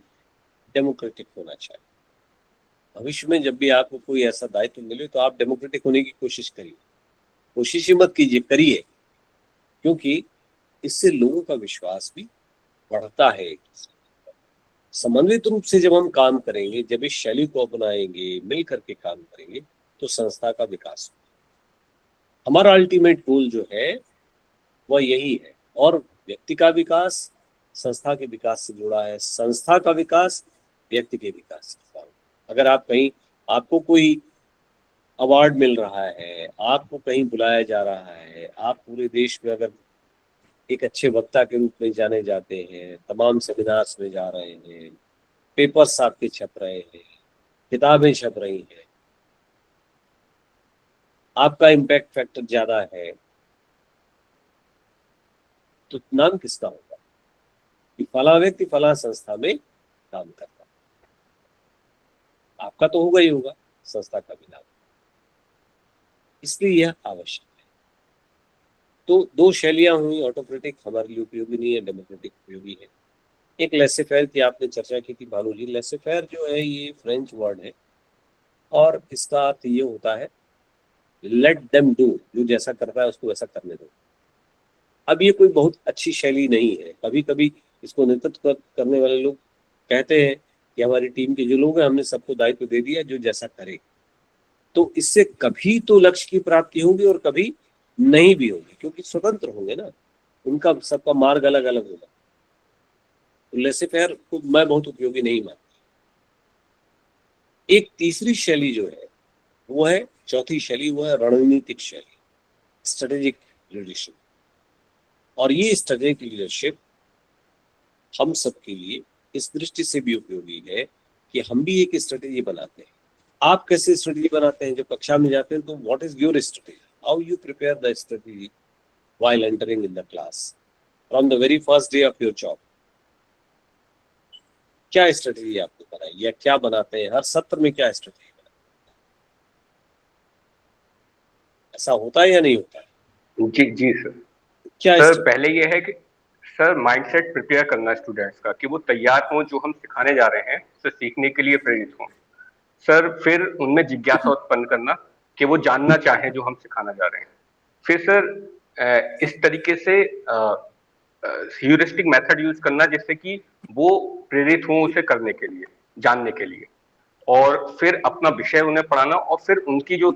डेमोक्रेटिक होना चाहिए। भविष्य में जब भी आपको कोई ऐसा दायित्व मिले तो आप डेमोक्रेटिक होने की कोशिश करिए। कोशिश ही मत कीजिए, करिए, क्योंकि इससे लोगों का विश्वास भी बढ़ता है। समन्वित रूप से जब हम काम करेंगे, जब इस शैली को अपनाएंगे, मिल करके काम करेंगे, तो संस्था का विकास होगा। हमारा अल्टीमेट गोल जो है वह यही है, और व्यक्ति का विकास संस्था के विकास से जुड़ा है, संस्था का विकास व्यक्ति के विकास से जुड़ा है। अगर आप कहीं, आपको कोई अवार्ड मिल रहा है, आपको कहीं बुलाया जा रहा है, आप पूरे देश में अगर एक अच्छे वक्ता के रूप में जाने जाते हैं, तमाम सेमिनार्स में जा रहे हैं, पेपर्स आपके छप रहे हैं, किताबें छप रही हैं, आपका इम्पैक्ट फैक्टर ज्यादा है, तो नाम किसका होगा कि फला व्यक्ति फला संस्था में काम करता है? आपका तो होगा ही होगा, संस्था का भी नाम। इसलिए यह आवश्यक है। तो दो शैलियां हुई, ऑटोक्रेटिक हमारे लिए उपयोगी नहीं है, डेमोक्रेटिक उपयोगी है। एक लेसे फेयर की आपने चर्चा की थी भानु जी। लेसे फेयर जो है ये फ्रेंच वर्ड है, और इसका अर्थ ये होता है लेट देम डू, जो जैसा करता है उसको वैसा करने दो। अब ये कोई बहुत अच्छी शैली नहीं है। कभी कभी इसको नेतृत्व करने वाले लोग कहते हैं कि हमारी टीम के जो लोग हैं, हमने सबको दायित्व दे दिया, जो जैसा करे। तो इससे कभी तो लक्ष्य की प्राप्ति होगी और कभी नहीं भी होगी, क्योंकि स्वतंत्र होंगे ना, उनका सबका मार्ग अलग अलग होगा। तो लेसे फेयर को मैं बहुत उपयोगी नहीं मानता। एक तीसरी शैली जो है वो है, चौथी शैली, वो है रणनीतिक शैली, स्ट्रेटेजिक लीडरशिप। और ये स्ट्रेटेजिक लीडरशिप हम सबके लिए इस दृष्टि से भी उपयोगी है कि हम भी एक स्ट्रेटेजी बनाते हैं। आप कैसे स्ट्रेटेजी बनाते हैं? जब कक्षा में जाते हैं तो what is your strategy, how you prepare the strategy while entering in the class from the very first day of your job. क्या स्ट्रेटेजी आपने बनाई या क्या बनाते हैं? हर सत्र में क्या स्ट्रेटेजी बनाते हैं? ऐसा होता है या नहीं होता है? जी जी सर। क्या सर पहले ये है कि सर माइंडसेट प्रिपेयर करना स्टूडेंट्स का, कि वो तैयार हों जो हम सिखाने जा रहे हैं उससे सीखने के लिए प्रेरित हों। सर फिर उनमें जिज्ञासा उत्पन्न करना कि वो जानना चाहें जो हम सिखाना जा रहे हैं। फिर सर इस तरीके से ह्यूरिस्टिक मेथड यूज करना जिससे कि वो प्रेरित हों उसे करने के लिए, जानने के लिए। और फिर अपना विषय उन्हें पढ़ाना, और फिर उनकी जो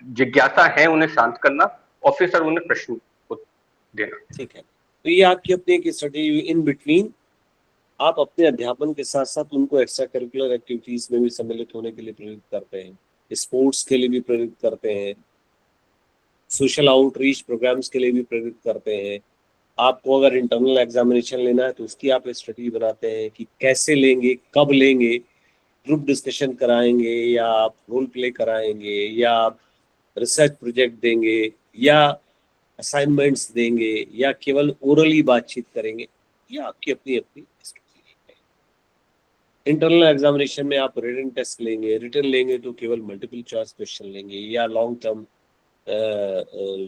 जिज्ञासा है उन्हें शांत करना, और फिर सर उन्हें प्रश्न देना। ठीक है, तो ये आपकी अपनी एक स्ट्रेटेजी। इन बिटवीन आप अपने अध्यापन के साथ साथ उनको एक्स्ट्रा करिकुलर एक्टिविटीज में भी सम्मिलित होने के लिए प्रेरित करते हैं, स्पोर्ट्स के लिए भी प्रेरित करते हैं, सोशल आउटरीच प्रोग्राम्स के लिए भी प्रेरित करते हैं। आपको अगर इंटरनल एग्जामिनेशन लेना है तो उसकी आप स्ट्रेटेजी बनाते हैं कि कैसे लेंगे, कब लेंगे, ग्रुप डिस्कशन कराएंगे या आप रोल प्ले कराएंगे या आप रिसर्च प्रोजेक्ट देंगे या असाइनमेंट्स देंगे या केवल ओरली बातचीत करेंगे। ये आपकी अपनी अपनी स्ट्रेटेजी है। इंटरनल एग्जामिनेशन में आप रिटन टेस्ट लेंगे, रिटन लेंगे तो केवल मल्टीपल चॉइस क्वेश्चन लेंगे या लॉन्ग टर्म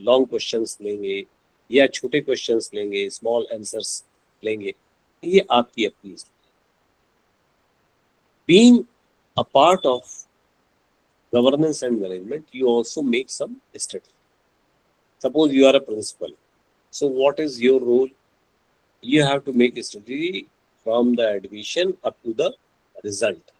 लॉन्ग क्वेश्चंस लेंगे या छोटे क्वेश्चंस लेंगे, स्मॉल आंसर्स लेंगे। ये आपकी अपनी being a part of governance and management, you also make some strategy. Suppose you are a principal, so what is your role? You have to make a strategy from the admission up to the result.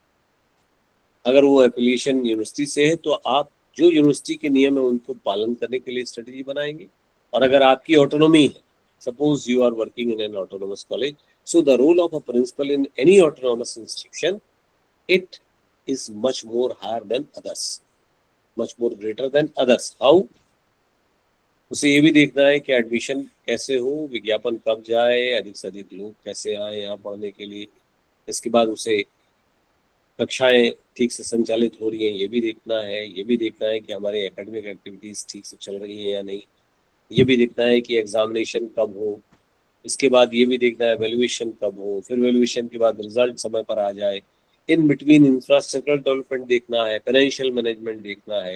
अगर वो affiliation university से है तो आप जो university के नियम है उनको पालन करने के लिए स्ट्रेटेजी बनाएंगे। और अगर आपकी ऑटोनॉमी है, suppose you are working in an autonomous college, so the role of a principal in any autonomous institution, it is much more higher than others, much more greater than others. How? उसे ये भी देखना है कि admission कैसे हो, विज्ञापन कब जाए, अधिक से अधिक लोग कैसे आए यहाँ पढ़ने के लिए। इसके बाद उसे कक्षाएं ठीक से संचालित हो रही हैं, ये भी देखना है। ये भी देखना है कि हमारे एकेडमिक एक्टिविटीज ठीक से चल रही है या नहीं। ये भी देखना है कि एग्जामिनेशन कब हो। इसके बाद ये भी देखना है वैल्यूएशन कब हो। फिर वैल्यूएशन के बाद रिजल्ट समय पर आ जाए। इन बिटवीन इंफ्रास्ट्रक्चर डेवलपमेंट देखना है, फाइनेंशियल मैनेजमेंट देखना है,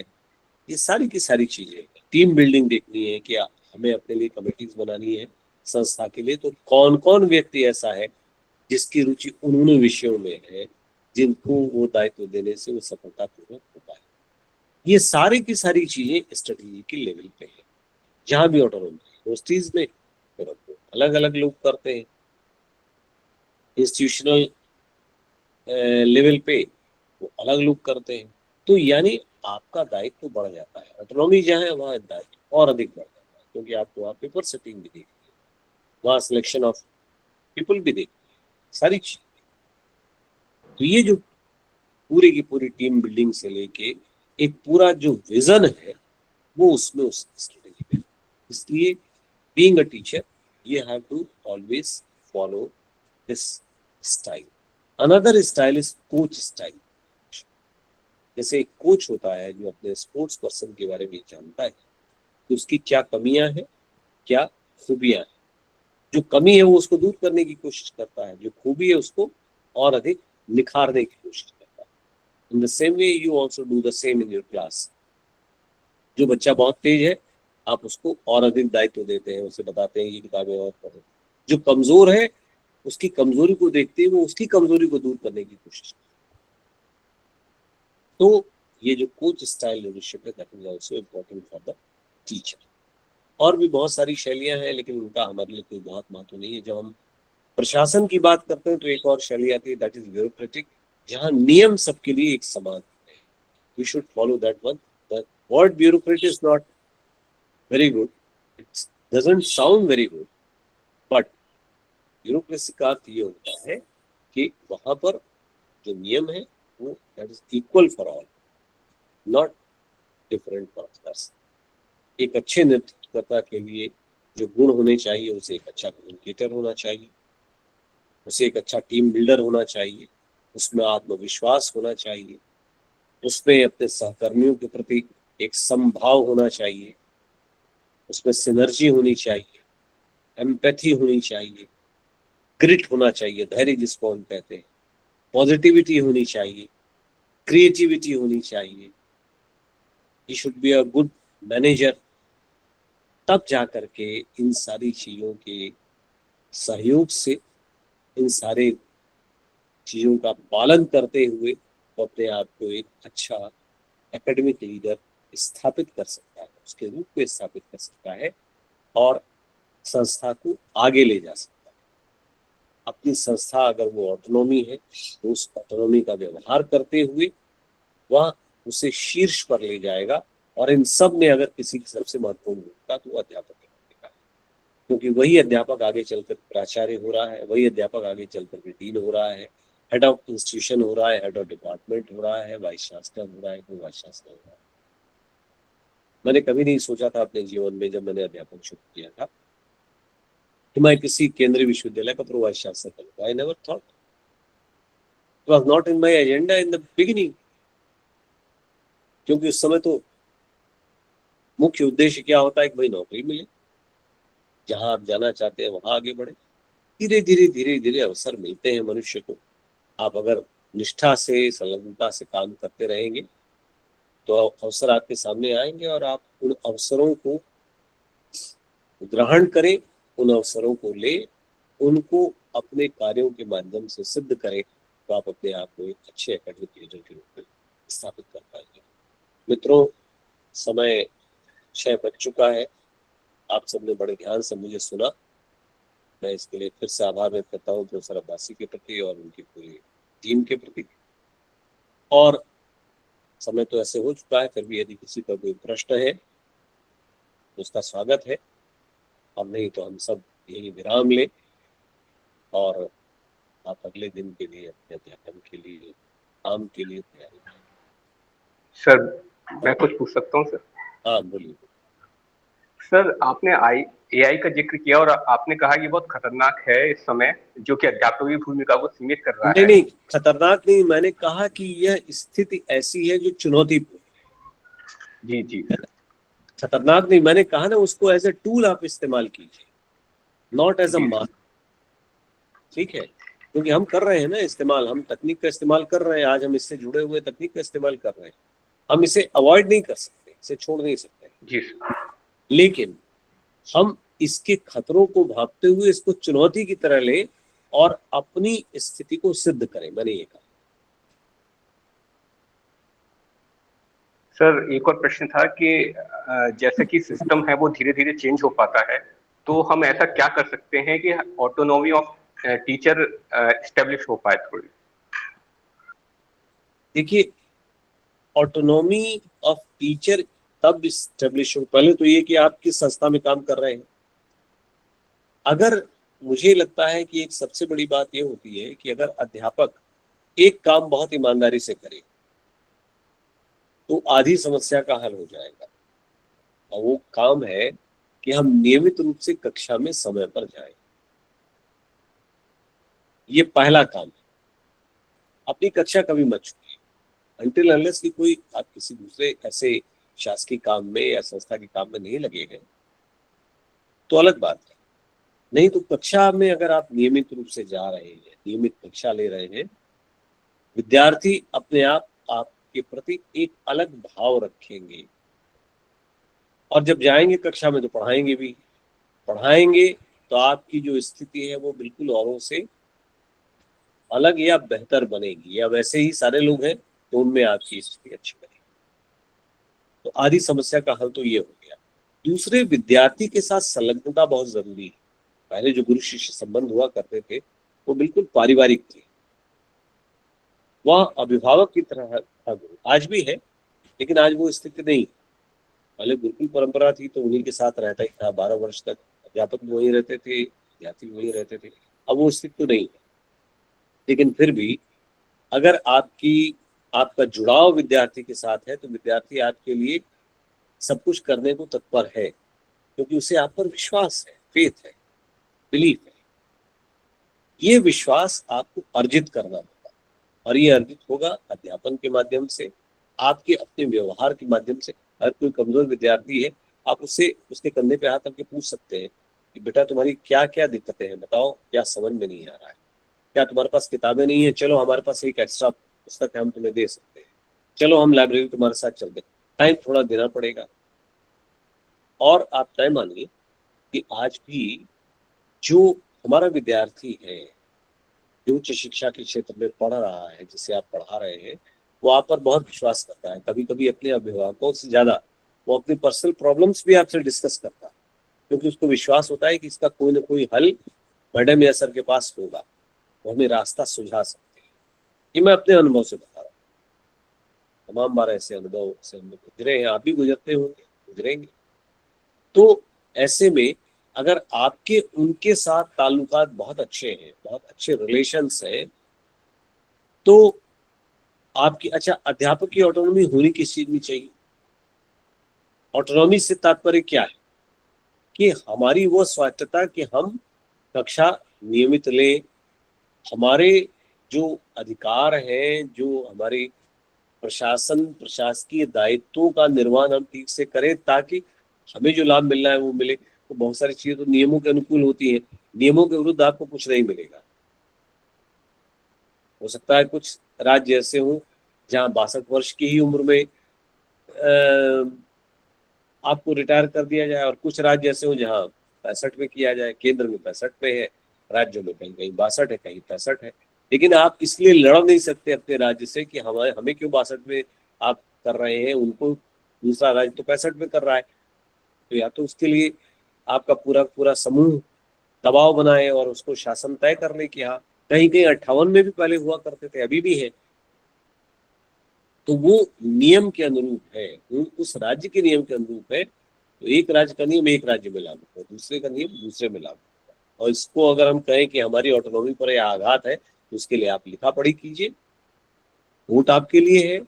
ये सारी की सारी चीजें, टीम बिल्डिंग देखनी है कि हमें अपने लिए कमिटीज बनानी है संस्था के लिए, तो कौन कौन व्यक्ति ऐसा है जिसकी रुचि उन विषयों में है जिनको वो दायित्व देने से वो सफलतापूर्वक हो पाए। ये सारी की सारी चीजें स्ट्रेटेजी के लेवल पे है। जहां भी ऑटोनॉमी यूनिवर्सिटीज में फिर अलग अलग लोग करते हैं, इंस्टीट्यूशनल लेवल पे वो अलग लोग करते हैं। तो यानी आपका दायित्व तो बढ़ जाता है, ऑटोनॉमी जहाँ है वहाँ दायित्व और अधिक बढ़ जाता है, क्योंकि आपको वहाँ पेपर सेटिंग भी देखनी है, वहाँ सिलेक्शन ऑफ पीपल भी देखनी है, सारी चीज। तो ये जो पूरी की पूरी टीम बिल्डिंग से लेके एक पूरा जो विजन है वो उसमें उस स्ट्रेटेजी में। इसलिए being a teacher you have to always follow this style. Another style is coach style. जैसे एक कोच होता है जो अपने स्पोर्ट्स पर्सन के बारे में जानता है कि उसकी क्या कमियां हैं, क्या खूबियां हैं। जो कमी है वो उसको दूर करने की कोशिश करता है, जो खूबी है उसको और अधिक निखारने की कोशिश करता है। In the same way you also do the same in your class. जो बच्चा बहुत तेज है आप उसको और अधिक दायित्व देते हैं, उसे बताते हैं ये किताबें और पढ़ो। जो कमजोर है उसकी कमजोरी को देखते हुए उसकी कमजोरी को दूर करने की कोशिश करते। तो ये जो कोच स्टाइल लीडरशिप है that is also important for the teacher. और भी बहुत सारी शैलियां हैं लेकिन उनका हमारे लिए कोई बहुत महत्व नहीं है। जब हम प्रशासन की बात करते हैं तो एक और शैली आती है दैट इज ब्यूरोक्रेटिक, जहाँ नियम सबके लिए एक समान है। We should follow that one. The word bureaucrat is not very good, it doesn't sound very good, but bureaucracy का अर्थ ये होता है कि वहां पर जो नियम है वो that is equal for all, not different for others. एक अच्छे नेतृत्वकर्ता के लिए जो गुण होने चाहिए, उसे एक अच्छा कम्युनिकेटर होना चाहिए, उसे एक अच्छा टीम बिल्डर होना चाहिए, उसमें आत्मविश्वास होना चाहिए, उसमें अपने सहकर्मियों के प्रति एक समभाव होना चाहिए, उसमें सिनर्जी होनी चाहिए, एम्पैथी होनी चाहिए, ग्रिट होना चाहिए, धैर्य जिसको हम कहते हैं, पॉजिटिविटी होनी चाहिए, क्रिएटिविटी होनी चाहिए। He should be a good manager. तब जा करके इन सारी चीजों के सहयोग से, इन सारे चीजों का पालन करते हुए वो अपने आप को एक अच्छा एकेडमिक लीडर स्थापित कर सकता है, उसके रूप में स्थापित कर सकता है और संस्था को आगे ले जा सकता है। अपनी संस्था अगर वो ऑटोनॉमी है तो उस ऑटोनॉमी का व्यवहार करते हुए वह उसे शीर्ष पर ले जाएगा। और इन सब में अगर किसी की सबसे महत्वपूर्ण भूमिका तो अध्यापक की भूमिका है, क्योंकि वही अध्यापक आगे चलकर प्राचार्य हो रहा है, वही अध्यापक आगे चलकर के डीन हो रहा है, हेड ऑफ इंस्टीट्यूशन हो रहा है, हेड ऑफ डिपार्टमेंट हो रहा है, वाइस चांसलर हो रहा है, कोई वाइस चांसलर हो रहा है। मैंने कभी नहीं सोचा था अपने जीवन में जब मैंने अध्यापन शुरू किया था कि मैं किसी केंद्रीय विश्वविद्यालय का प्रो वाइस चांसलर करूंगा। I never thought, it was not in my agenda in the beginning, क्योंकि उस समय तो मुख्य उद्देश्य क्या होता है कि भाई नौकरी मिले, जहां आप जाना चाहते हैं वहां आगे बढ़े। धीरे धीरे धीरे धीरे अवसर मिलते हैं मनुष्य को। आप अगर निष्ठा से, संलग्नता से काम करते रहेंगे तो अवसर आपके सामने आएंगे और आप उन अवसरों को ग्रहण करें, उन अवसरों को ले, उनको अपने कार्यों के माध्यम से सिद्ध करें, तो आप अपने आप को एक अच्छे एकेडमिक लीडर के रूप में स्थापित कर पाएंगे। मित्रों, समय 6 बज चुका है। आप सबने बड़े ध्यान से मुझे सुना। मैं इसके लिए फिर से आभार व्यक्त करता हूँ प्रोफेसर अब्बासी के प्रति और उनकी पूरी टीम के प्रति। और समय तो ऐसे हो चुका है, फिर भी यदि किसी का कोई प्रश्न है तो उसका स्वागत है, और नहीं तो हम सब यही विराम लें और आप अगले दिन के लिए, अपने अध्यापन के लिए, काम के लिए तैयारी करें। सर मैं कुछ पूछ सकता हूँ सर? हाँ बोलिए। सर आपने एआई का जिक्र किया और आपने कहा कि बहुत खतरनाक है इस समय, जो कि अध्यापक की भूमिका को सीमित कर रहा है। नहीं, खतरनाक नहीं, मैंने कहा कि यह स्थिति ऐसी है जो चुनौतीपूर्ण। जी जी। खतरनाक नहीं, मैंने कहा ना उसको एज ए टूल आप इस्तेमाल कीजिए, नॉट एज अ जी। मास्टर। ठीक है, क्योंकि हम कर रहे हैं ना इस्तेमाल, हम तकनीक का इस्तेमाल कर रहे हैं, आज हम इससे जुड़े हुए तकनीक का इस्तेमाल कर रहे हैं, हम इसे अवॉइड नहीं कर सकते, इसे छोड़ नहीं सकते, जी सर। लेकिन हम इसके खतरों को भांपते हुए इसको चुनौती की तरह लें और अपनी स्थिति को सिद्ध करें, मैंने ये कहा। सर एक और प्रश्न था कि जैसे कि सिस्टम है वो धीरे धीरे चेंज हो पाता है, तो हम ऐसा क्या कर सकते हैं कि ऑटोनॉमी ऑफ टीचर एस्टेब्लिश हो पाए थोड़ी? देखिए, ऑटोनॉमी ऑफ टीचर तब स्टेब्लिश हो, पहले तो ये कि आप किस संस्था में काम कर रहे हैं। अगर मुझे लगता है कि एक सबसे बड़ी बात ये होती है कि अगर अध्यापक एक काम बहुत ईमानदारी से करे तो आधी समस्या का हल हो जाएगा, और वो काम है कि हम नियमित रूप से कक्षा में समय पर जाएं। ये पहला काम है। अपनी कक्षा कभी मत छूटिए अनटिल अनलेस कि कोई आप किसी दूसरे ऐसे शासकीय काम में या संस्था के काम में नहीं लगे हैं तो अलग बात है, नहीं तो कक्षा में अगर आप नियमित रूप से जा रहे हैं, नियमित कक्षा ले रहे हैं, विद्यार्थी अपने आप आपके प्रति एक अलग भाव रखेंगे, और जब जाएंगे कक्षा में तो पढ़ाएंगे भी, पढ़ाएंगे तो आपकी जो स्थिति है वो बिल्कुल औरों से अलग या बेहतर बनेगी, या वैसे ही सारे लोग हैं तो उनमें आपकी स्थिति अच्छी बनेगी। तो आधी समस्या का हल तो ये हो गया। दूसरे, विद्यार्थी के साथ संलग्नता बहुत जरूरी है। पहले जो गुरु शिष्य संबंध हुआ करते थे वो बिल्कुल पारिवारिक थे, वह अभिभावक की तरह था गुरु, आज भी है लेकिन आज वो स्थिति नहीं। पहले गुरुकुल परंपरा थी तो उन्हीं के साथ रहता ही था, 12 वर्ष तक अध्यापक भी वहीं रहते थे, विद्यार्थी भी वहीं रहते थे। अब वो स्थिति तो नहीं है, लेकिन फिर भी अगर आपका जुड़ाव विद्यार्थी के साथ है तो विद्यार्थी आपके लिए सब कुछ करने को तत्पर है, क्योंकि उसे आप पर विश्वास है, फेथ है, बिलीफ है। ये विश्वास आपको अर्जित करना होगा, और ये अर्जित होगा अध्यापन के माध्यम से, आपके अपने व्यवहार के माध्यम से। अगर कोई कमजोर विद्यार्थी है, आप उससे उसके कंधे पे हाथ रख के पूछ सकते हैं कि बेटा तुम्हारी क्या क्या दिक्कतें हैं, बताओ, क्या समझ में नहीं आ रहा है, क्या तुम्हारे पास किताबें नहीं है, चलो हमारे पास एक एक्स्ट्रा पुस्तक है, हम तुम्हें दे सकते हैं, चलो हम लाइब्रेरी तुम्हारे साथ चलते हैं। टाइम थोड़ा देना पड़ेगा। और आप तय मानिए कि आज भी जो हमारा विद्यार्थी है, जो उच्च शिक्षा के क्षेत्र में पढ़ रहा है, जिसे आप पढ़ा रहे हैं, वो आप पर बहुत विश्वास करता है। कभी कभी अपने अभिभावकों से ज्यादा वो अपनी पर्सनल प्रॉब्लम्स भी आपसे डिस्कस करता है, क्योंकि उसको विश्वास होता है कि इसका कोई ना कोई हल मैडम या सर के पास होगा, वो हमें रास्ता सुझा सकते हैं। ये मैं अपने अनुभव से बता रहा हूँ, तमाम बार ऐसे अनुभव से हम गुजरे हैं, आप भी गुजरते होंगे, गुजरेंगे। तो ऐसे में अगर आपके उनके साथ ताल्लुकात बहुत अच्छे हैं, बहुत अच्छे रिलेशंस हैं, तो आपकी, अच्छा, अध्यापक की ऑटोनॉमी होनी किस चीज में चाहिए? ऑटोनॉमी से तात्पर्य क्या है कि हमारी वो स्वायत्तता कि हम कक्षा नियमित लें, हमारे जो अधिकार हैं, जो हमारे प्रशासकीय दायित्वों का निर्वहन हम ठीक से करें, ताकि हमें जो लाभ मिलना है वो मिले। तो बहुत सारी चीजें तो नियमों के अनुकूल होती हैं, नियमों के विरुद्ध आपको कुछ नहीं मिलेगा। हो सकता है कुछ राज्य ऐसे हों जहाँ 62 वर्ष की ही उम्र में आपको रिटायर कर दिया जाए, और कुछ राज्य ऐसे हों जहाँ 65 में किया जाए। केंद्र में 65 में है, राज्यों में कहीं कहीं 62 है, कहीं 65 है। लेकिन आप इसलिए लड़ नहीं सकते अपने राज्य से कि हमें क्यों 62 में आप कर रहे हैं, उनको दूसरा राज्य तो 65 में कर रहा है। तो या तो उसके लिए आपका पूरा पूरा समूह दबाव बनाए और उसको शासन तय कर ले कि हाँ, कहीं कहीं 58 में भी पहले हुआ करते थे, अभी भी है, तो वो नियम के अनुरूप है, उस राज्य के नियम के अनुरूप है। तो एक राज्य का नियम एक राज्य में लागू हो, दूसरे का नियम दूसरे में लागू हो। और इसको अगर हम कहें कि हमारी ऑटोनॉमी पर यह आघात है, तो उसके लिए आप लिखा पढ़ी कीजिए, वोट आपके लिए है,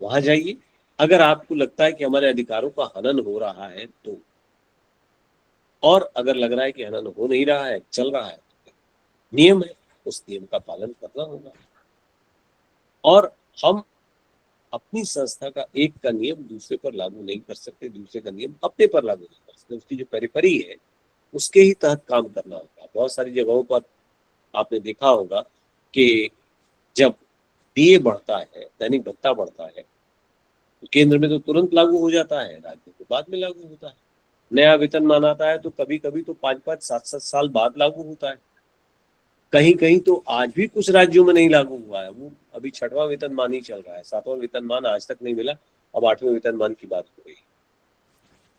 वहां जाइए। अगर आपको लगता है कि हमारे अधिकारों का हनन हो रहा है तो, और अगर लग रहा है कि हनन हो नहीं रहा है, चल रहा है, नियम है, उस नियम का पालन करना होगा। और हम अपनी संस्था का एक का नियम दूसरे पर लागू नहीं कर सकते, दूसरे का नियम अपने पर लागू नहीं कर सकते। उसकी जो पेरिफेरी है उसके ही तहत काम करना होगा। बहुत सारी जगहों पर आपने देखा होगा कि जब डीए बढ़ता है, दैनिक भत्ता बढ़ता है, तो केंद्र में तो तुरंत लागू हो जाता है, राज्य में बाद में लागू होता है। नया वेतनमान आता है तो कभी कभी तो 5-5, 7-7 साल बाद लागू होता है। कहीं कहीं तो आज भी कुछ राज्यों में नहीं लागू हुआ है, वो अभी 6वां वेतनमान ही चल रहा है, 7वां वेतनमान आज तक नहीं मिला। अब 8वें वेतनमान की बात हो रही है।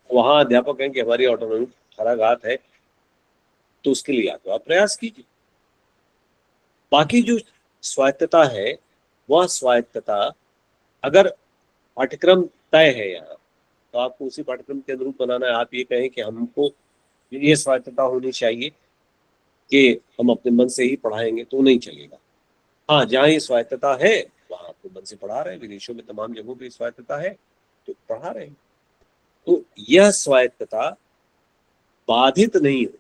वहां अध्यापक हैं कि हमारी ऑटोनॉमी खराघात है, तो उसके लिए आप प्रयास कीजिए। बाकी जो स्वायत्तता है, वह स्वायत्तता अगर पाठ्यक्रम तय है यहाँ, तो आपको उसी पाठ्यक्रम के अनुरूप बनाना है। आप ये कहें कि हमको ये स्वायत्तता होनी चाहिए कि हम अपने मन से ही पढ़ाएंगे, तो नहीं चलेगा। हाँ, जहाँ ये स्वायत्तता है वहां आपको मन से पढ़ा रहे हैं, विदेशों में तमाम जगहों पे स्वायत्तता है तो पढ़ा रहे हैं। तो यह स्वायत्तता बाधित नहीं होगी,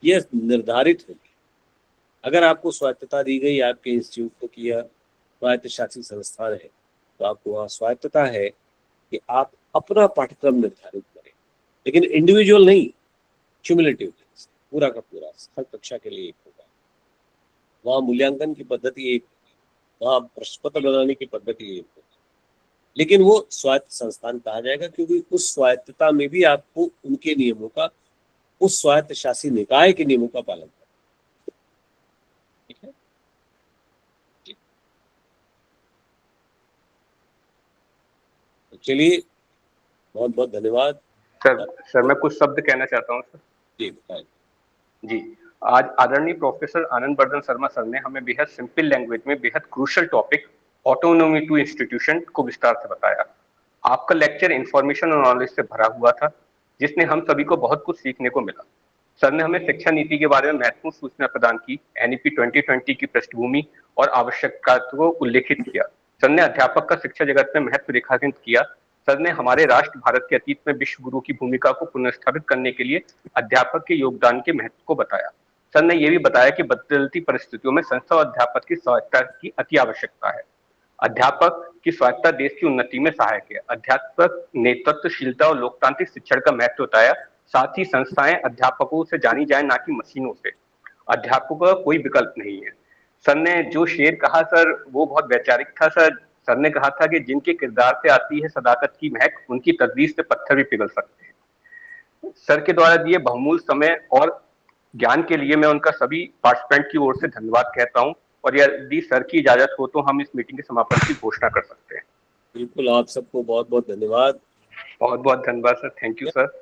यह निर्धारित होगी। अगर आपको स्वायत्तता दी गई आपके इंस्टीट्यूट को कि यह स्वायत्त शासी संस्थान है, तो आपको वहाँ स्वायत्तता है कि आप अपना पाठ्यक्रम निर्धारित करें, लेकिन इंडिविजुअल नहीं, क्यूमुलेटिव पूरा का पूरा हर कक्षा के लिए एक होगा। वहाँ मूल्यांकन की पद्धति एक, वहाँ प्रश्न पत्र बनाने की पद्धति एक होगी, लेकिन वो स्वायत्त संस्थान कहा जाएगा क्योंकि उस स्वायत्तता में भी आपको उनके नियमों का, उस स्वायत्त शासी निकाय के नियमों का पालन करना। ठीक है, तो चलिए, बहुत बहुत धन्यवाद। सर मैं कुछ शब्द कहना चाहता हूँ सर। जी बताएं। जी, आज आदरणीय प्रोफेसर आनंद बर्धन शर्मा सर ने हमें बेहद सिंपल लैंग्वेज में बेहद crucial topic autonomy to institution को विस्तार से बताया। आपका लेक्चर इंफॉर्मेशन और नॉलेज से भरा हुआ था, जिसने हम सभी को बहुत कुछ सीखने को मिला। सर ने हमें शिक्षा नीति के बारे में महत्वपूर्ण सूचना प्रदान की, एनईपी 2020 की पृष्ठभूमि और आवश्यकता को उल्लेखित किया। सर ने अध्यापक का शिक्षा जगत में महत्व रेखांकित किया। सर ने हमारे राष्ट्र भारत के अतीत में विश्व गुरु की भूमिका को पुनर्स्थापित करने के लिए अध्यापक के योगदान के महत्व को बताया। सर ने यह भी बताया कि बदलती परिस्थितियों में संस्था और अध्यापक की स्वायत्तता की अति आवश्यकता है। अध्यापक की स्वायत्तता देश की उन्नति में सहायक है। अध्यापक नेतृत्वशीलता और लोकतांत्रिक शिक्षण का महत्व बताया। साथ ही संस्थाएं अध्यापकों से जानी जाए, ना कि मशीनों से। अध्यापकों का कोई विकल्प नहीं है। सर ने जो शेर कहा सर, वो बहुत वैचारिक था सर। सर ने कहा था कि जिनके किरदार से आती है सदाकत की महक, उनकी तकदीर से पत्थर भी पिघल सकते हैं। सर के द्वारा दिए बहुमूल्य समय और ज्ञान के लिए मैं उनका सभी पार्टिसिपेंट की ओर से धन्यवाद कहता हूं, और यदि सर की इजाजत हो तो हम इस मीटिंग के समापन की घोषणा कर सकते हैं। बिल्कुल, आप सबको बहुत बहुत धन्यवाद। बहुत बहुत धन्यवाद sir, thank you sir.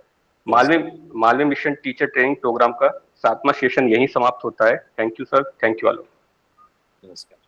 Malviya mission teacher training programme का 7वां सेशन यहीं समाप्त होता है। Thank you sir, thank you all. नमस्कार।